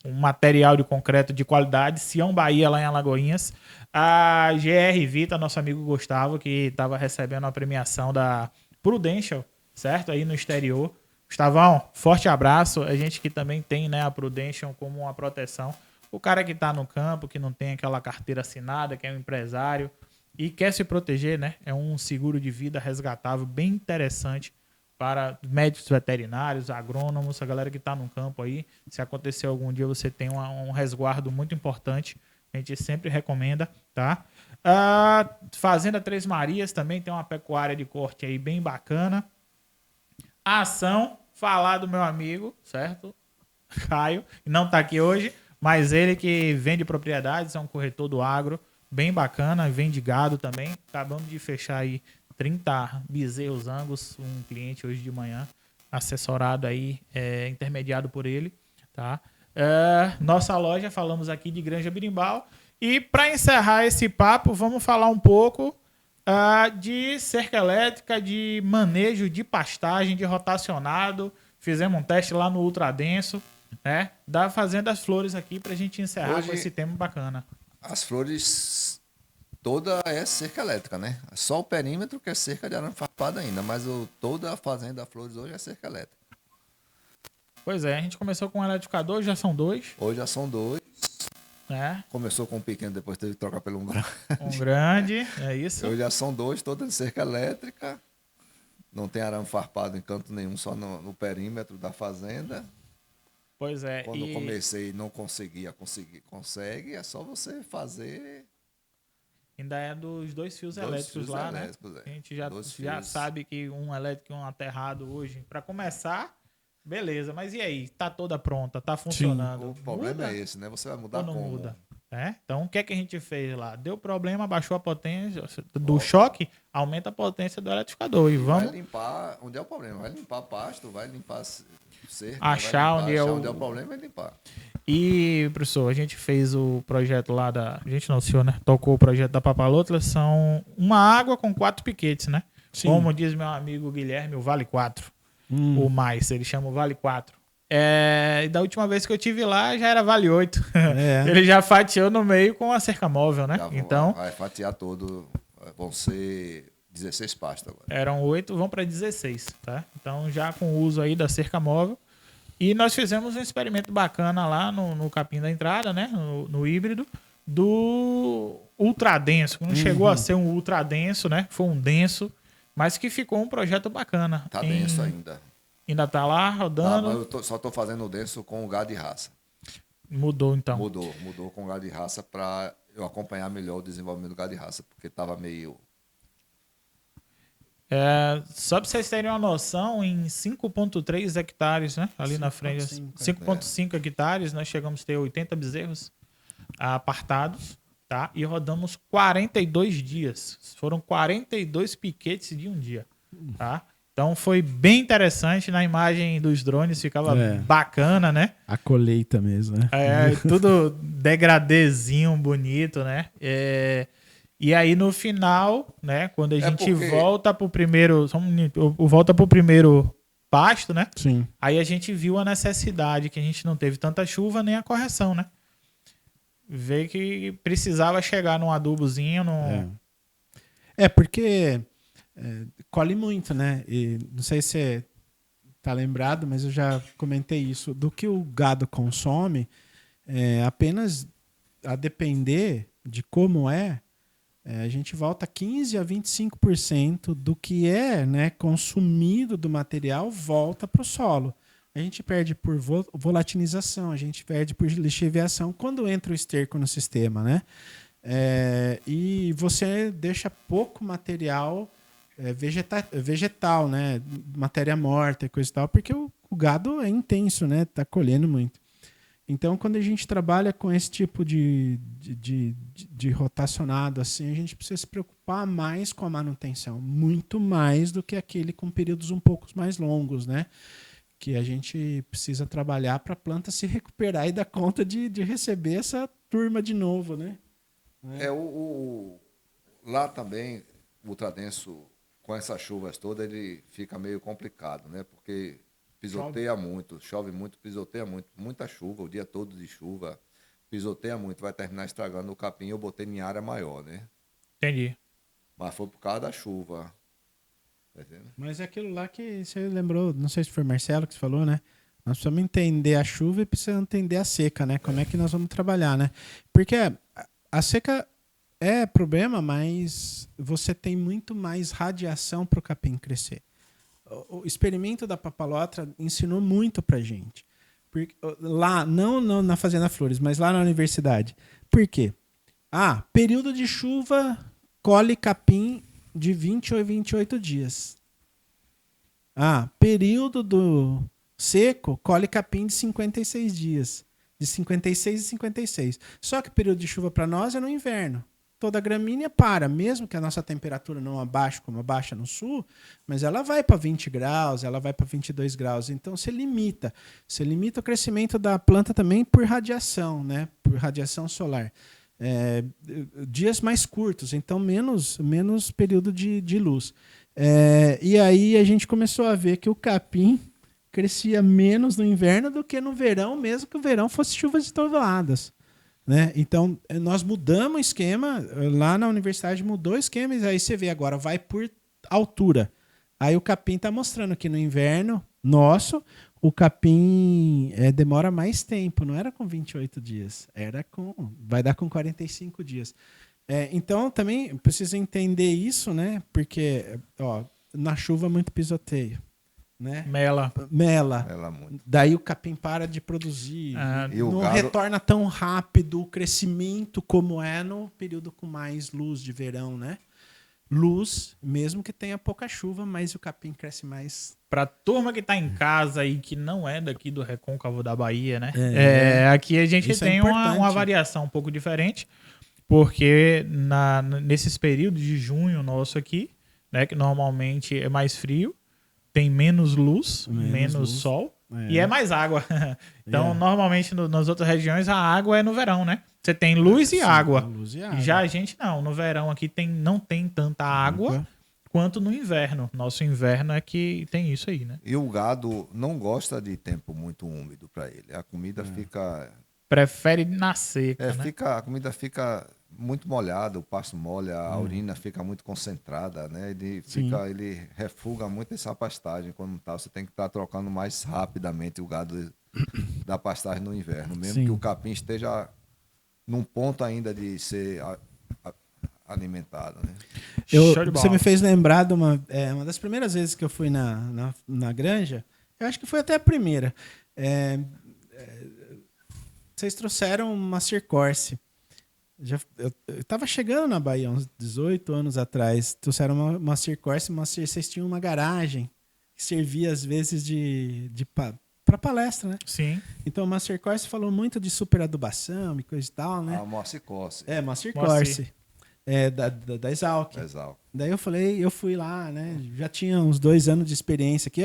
um material de concreto de qualidade, Sião Bahia lá em Alagoinhas. A GR Vita, nosso amigo Gustavo, que estava recebendo a premiação da Prudential, certo? Aí no exterior. Gustavão, forte abraço. A gente que também tem, né, a Prudential como uma proteção. O cara que está no campo, que não tem aquela carteira assinada, que é um empresário e quer se proteger, né? É um seguro de vida resgatável bem interessante para médicos veterinários, agrônomos, a galera que está no campo aí. Se acontecer algum dia, você tem um resguardo muito importante. A gente sempre recomenda, tá? Fazenda Três Marias também tem uma pecuária de corte aí bem bacana. A ação, falar do meu amigo, certo? Caio, não está aqui hoje, mas ele que vende propriedades, é um corretor do agro, bem bacana, vende gado também. Acabamos de fechar aí 30 bezerros angus, um cliente hoje de manhã, assessorado aí, intermediado por ele, tá? Nossa loja, falamos aqui de Granja Birimbau. E para encerrar esse papo, vamos falar um pouco de cerca elétrica, de manejo de pastagem, de rotacionado. Fizemos um teste lá no Ultradenso, né? Da Fazenda das Flores aqui para a gente encerrar Hoje, com esse tema bacana. As flores toda é cerca elétrica, né? Só o perímetro que é cerca de arame farpado ainda, mas toda a Fazenda das Flores hoje é cerca elétrica. Pois é, a gente começou com um eletrificador, já são 2. Hoje já são 2. Né? Começou com um pequeno, depois teve que trocar pelo um grande. Um grande, é isso. Hoje já são 2, todas de cerca elétrica. Não tem arame farpado em canto nenhum, só no perímetro da fazenda. Pois é. Quando eu comecei e não consegue, é só você fazer. Ainda é dos 2 fios elétricos lá, elétricos, né? A gente já sabe que um elétrico e um aterrado hoje, para começar, beleza. Mas e aí? Tá toda pronta, tá funcionando. Sim, o problema é esse, né? Você vai mudar ou não como? Muda? Então, o que é que a gente fez lá? Deu problema, baixou a potência do choque, aumenta a potência do eletrificador. E vamos... Vai limpar, onde é o problema? Vai limpar pasto, vai limpar cerca, achar onde é o problema e limpar. E, professor, a gente fez o projeto lá da... A gente não, o senhor, né? Tocou o projeto da Papalotla, são uma água com 4 piquetes, né? Sim. Como diz meu amigo Guilherme, o Vale 4. O mais, ele chama o Vale 4. E da última vez que eu tive lá, já era Vale 8. Ele já fatiou no meio com a cerca móvel, né? Então, vai fatiar todo, vão ser 16 pastas agora. Eram 8, vão para 16, tá? Então, já com o uso aí da cerca móvel. E nós fizemos um experimento bacana lá no capim da entrada, né? No híbrido, do ultradenso. Não chegou a ser um ultradenso, né? Foi um denso, mas que ficou um projeto bacana. Tá denso ainda. Ainda tá lá rodando? Tá, mas eu só tô fazendo o denso com o gado de raça. Mudou, então? Mudou com o gado de raça para eu acompanhar melhor o desenvolvimento do gado de raça, porque tava meio... Só para vocês terem uma noção, em 5,3 hectares, né? Ali 5. Na frente, 5,5 hectares, nós chegamos a ter 80 bezerros apartados, tá? E rodamos 42 dias. Foram 42 piquetes de um dia, tá? Então foi bem interessante. Na imagem dos drones ficava bacana, né? A colheita mesmo, né? Tudo degradêzinho, bonito, né? E aí no final, né, quando a gente volta pro primeiro pasto, né? Sim. Aí a gente viu a necessidade que a gente não teve tanta chuva nem a correção, né? Vê que precisava chegar num adubozinho, porque colhe muito, né? E não sei se você tá lembrado, mas eu já comentei isso. Do que o gado consome, apenas a depender de como a gente volta 15% a 25% do que né, consumido do material volta para o solo. A gente perde por volatilização, a gente perde por lixiviação quando entra o esterco no sistema, né? E você deixa pouco material vegetal, né? Matéria morta e coisa e tal, porque o gado é intenso, né? Tá colhendo muito. Então, quando a gente trabalha com esse tipo de rotacionado, assim, a gente precisa se preocupar mais com a manutenção, muito mais do que aquele com períodos um pouco mais longos, né? Que a gente precisa trabalhar para a planta se recuperar e dar conta de receber essa turma de novo, né? Lá também, o ultradenso, com essas chuvas todas, ele fica meio complicado, né? Porque pisoteia muito, chove muito, pisoteia muito, muita chuva, o dia todo de chuva, pisoteia muito, vai terminar estragando o capim. Eu botei em área maior, né? Entendi. Mas foi por causa da chuva. Tá entendendo? Mas é aquilo lá que você lembrou, não sei se foi Marcelo que você falou, né? Nós precisamos entender a chuva e precisamos entender a seca, né? Como é que nós vamos trabalhar, né? Porque a seca é problema, mas você tem muito mais radiação para o capim crescer. O experimento da papalotra ensinou muito pra gente. Porque, lá, não na Fazenda Flores, mas lá na universidade. Por quê? Período de chuva colhe capim de 20 ou 28 dias. Período do seco colhe capim de 56 dias. De 56 e 56. Só que período de chuva para nós é no inverno. Toda a gramínea para, mesmo que a nossa temperatura não abaixe como abaixa no sul, mas ela vai para 20 graus, ela vai para 22 graus. Então você limita. Você limita o crescimento da planta também por radiação, né? Por radiação solar. Dias mais curtos, então menos período de luz. E aí a gente começou a ver que o capim crescia menos no inverno do que no verão, mesmo que o verão fosse chuvas de toneladas. Né? Então, nós mudamos o esquema, lá na universidade mudou o esquema, e aí você vê agora, vai por altura. Aí o capim está mostrando que no inverno nosso, o capim demora mais tempo, não era com 28 dias, vai dar com 45 dias. Então, também precisa entender isso, né? Porque na chuva muito pisoteio. Né? Mela. Muito. Daí o capim para de produzir. E não retorna tão rápido o crescimento como é no período com mais luz de verão, né? Luz, mesmo que tenha pouca chuva, mas o capim cresce mais. Pra turma que tá em casa e que não é daqui do Recôncavo da Bahia, né? Aqui a gente tem uma variação um pouco diferente, porque nesses períodos de junho nosso aqui, né, que normalmente é mais frio, tem menos luz, menos sol e é mais água. Então, normalmente nas outras regiões a água é no verão, né? Você tem luz e água. Luz e água. Já a gente não. No verão aqui não tem tanta água quanto no inverno. Nosso inverno é que tem isso aí, né? E o gado não gosta de tempo muito úmido para ele. A comida fica... Prefere na seca, né? A comida fica muito molhada, o pasto molha, a urina fica muito concentrada, né? Ele refuga muito essa pastagem quando tá. Você tem que estar trocando mais rapidamente o gado da pastagem no inverno, mesmo que o capim esteja num ponto ainda de ser alimentado, né? Você me fez lembrar de uma das primeiras vezes que eu fui na granja, eu acho que foi até a primeira. Vocês trouxeram uma Circorse. Eu estava chegando na Bahia uns 18 anos atrás. Trouxeram uma Circorse, vocês tinham uma garagem que servia às vezes para palestra, né? Sim. Então, o Master Corse falou muito de superadubação e coisa e tal, né? Moacir Corse. Master Corse. Da Exalc. Daí eu fui lá, né? Já tinha uns 2 anos de experiência aqui.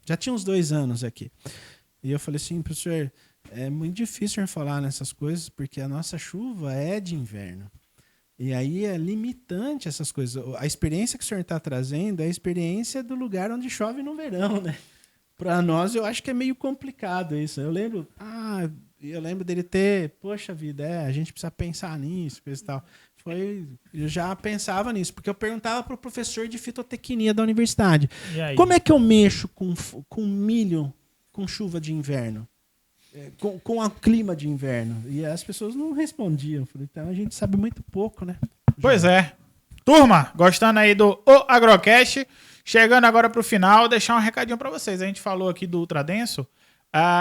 Já tinha uns 2 anos aqui. E eu falei assim, professor, é muito difícil falar nessas coisas porque a nossa chuva é de inverno. E aí é limitante essas coisas. A experiência que o senhor está trazendo é a experiência do lugar onde chove no verão, né? Para nós, eu acho que é meio complicado isso. Eu lembro dele ter, poxa vida, a gente precisa pensar nisso, coisa e tal. Eu já pensava nisso, porque eu perguntava para o professor de fitotecnia da universidade. Como é que eu mexo com milho com chuva de inverno? Com o clima de inverno? E as pessoas não respondiam. Então a gente sabe muito pouco, né? Pois é. Turma, gostando aí do Agrocast, chegando agora para o final, deixar um recadinho para vocês. A gente falou aqui do Ultradenso.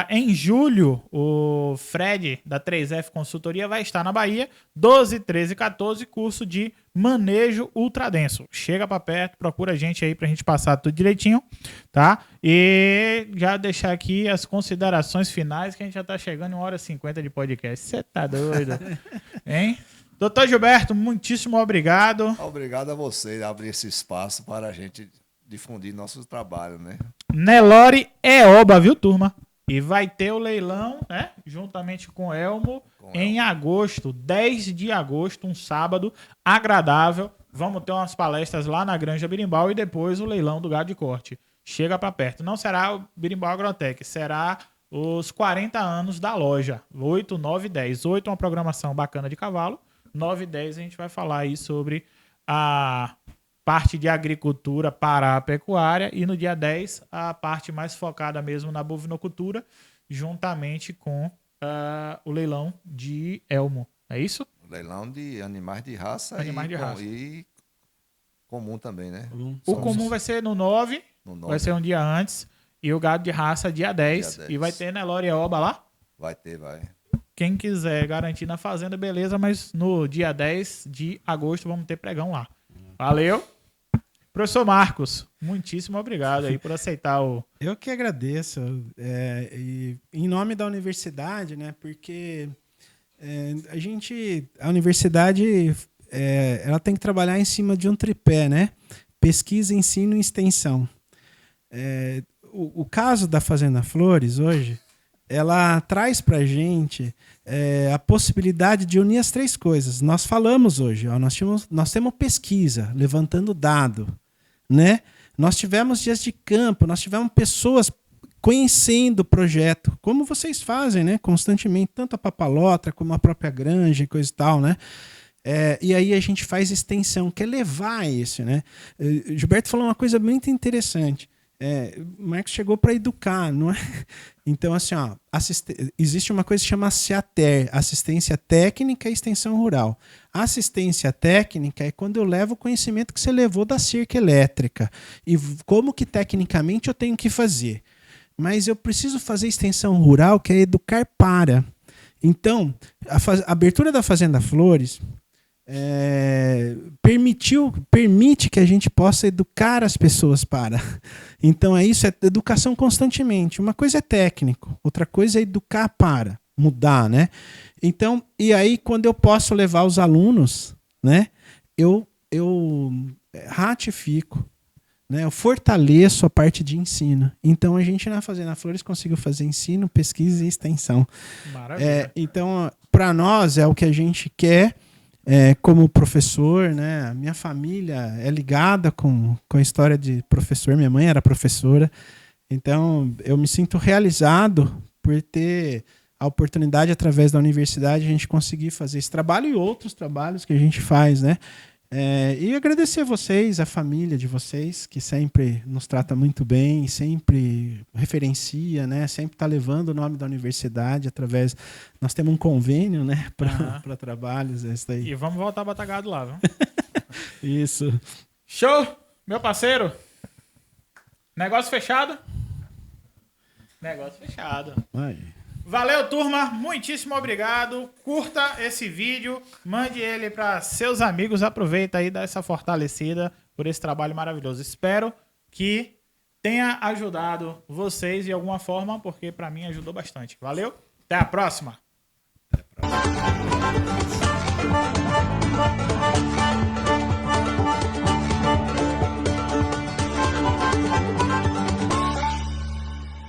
Em julho, o Fred, da 3F Consultoria, vai estar na Bahia, 12, 13 e 14, curso de manejo ultradenso. Chega para perto, procura a gente aí pra gente passar tudo direitinho, tá? E já deixar aqui as considerações finais, que a gente já tá chegando em 1h50 de podcast. Você tá doido? Hein? Doutor Gilberto, muitíssimo obrigado. Obrigado a você abrir esse espaço para a gente difundir nosso trabalho, né? Nelore é oba, viu, turma? E vai ter o leilão, né? Juntamente com o Elmo, em agosto, 10 de agosto, um sábado agradável. Vamos ter umas palestras lá na Granja Birimbau e depois o leilão do gado de corte. Chega para perto. Não será o Birimbau Agrotech, será os 40 anos da loja. 8, 9 e 10. 8 é uma programação bacana de cavalo. 9 e 10 a gente vai falar aí sobre parte de agricultura para a pecuária, e no dia 10 a parte mais focada mesmo na bovinocultura, juntamente com o leilão de Elmo. É isso? Leilão de animais de raça, Animais de raça. E comum também, né? O comum vai ser no 9, No vai 9. ser um dia antes, e o gado de raça dia 10. Dia 10. E vai ter Nelore Oba lá. Vai ter, vai. Quem quiser garantir na fazenda, beleza, mas no dia 10 de agosto vamos ter pregão lá. Valeu. Professor Marcos, muitíssimo obrigado aí por aceitar o... Eu que agradeço. E em nome da universidade, né? Porque a universidade, ela tem que trabalhar em cima de um tripé, né? Pesquisa, ensino e extensão. O caso da Fazenda Flores hoje, ela traz para a gente a possibilidade de unir as três coisas. Nós falamos hoje, ó, nós temos pesquisa, levantando dado, né? Nós tivemos dias de campo, nós tivemos pessoas conhecendo o projeto, como vocês fazem, né? Constantemente, tanto a Papalotra como a própria granja e coisa e tal, né? E aí a gente faz extensão, que é levar isso, né? Gilberto falou uma coisa muito interessante. O Marcos chegou para educar, não é? Então, assim, ó, existe uma coisa que chama SEATER, Assistência Técnica e Extensão Rural. A assistência técnica é quando eu levo o conhecimento que você levou da cerca elétrica e como que tecnicamente eu tenho que fazer. Mas eu preciso fazer extensão rural, que é educar para. Então, a abertura da Fazenda Flores permite que a gente possa educar as pessoas para. Então é educação constantemente. Uma coisa é técnico, outra coisa é educar para mudar, né? Então, e aí quando eu posso levar os alunos, né? Eu ratifico, né? Eu fortaleço a parte de ensino. Então a gente na Fazenda Flores conseguiu fazer ensino, pesquisa e extensão. Maravilha. Então, para nós é o que a gente quer. Como professor, né? A minha família é ligada com a história de professor. Minha mãe era professora. Então, eu me sinto realizado por ter a oportunidade, através da universidade, a gente conseguir fazer esse trabalho e outros trabalhos que a gente faz, né? E agradecer a vocês, a família de vocês, que sempre nos trata muito bem, sempre referencia, né? Sempre está levando o nome da universidade através... Nós temos um convênio, né? Para trabalhos. Isso daí. E vamos voltar a botar gado lá, viu? Isso. Show! Meu parceiro. Negócio fechado? Negócio fechado. Vai. Valeu, turma. Muitíssimo obrigado. Curta esse vídeo, mande ele para seus amigos. Aproveita aí, dá essa fortalecida por esse trabalho maravilhoso. Espero que tenha ajudado vocês de alguma forma, porque para mim ajudou bastante. Valeu. Até a próxima. Até a próxima.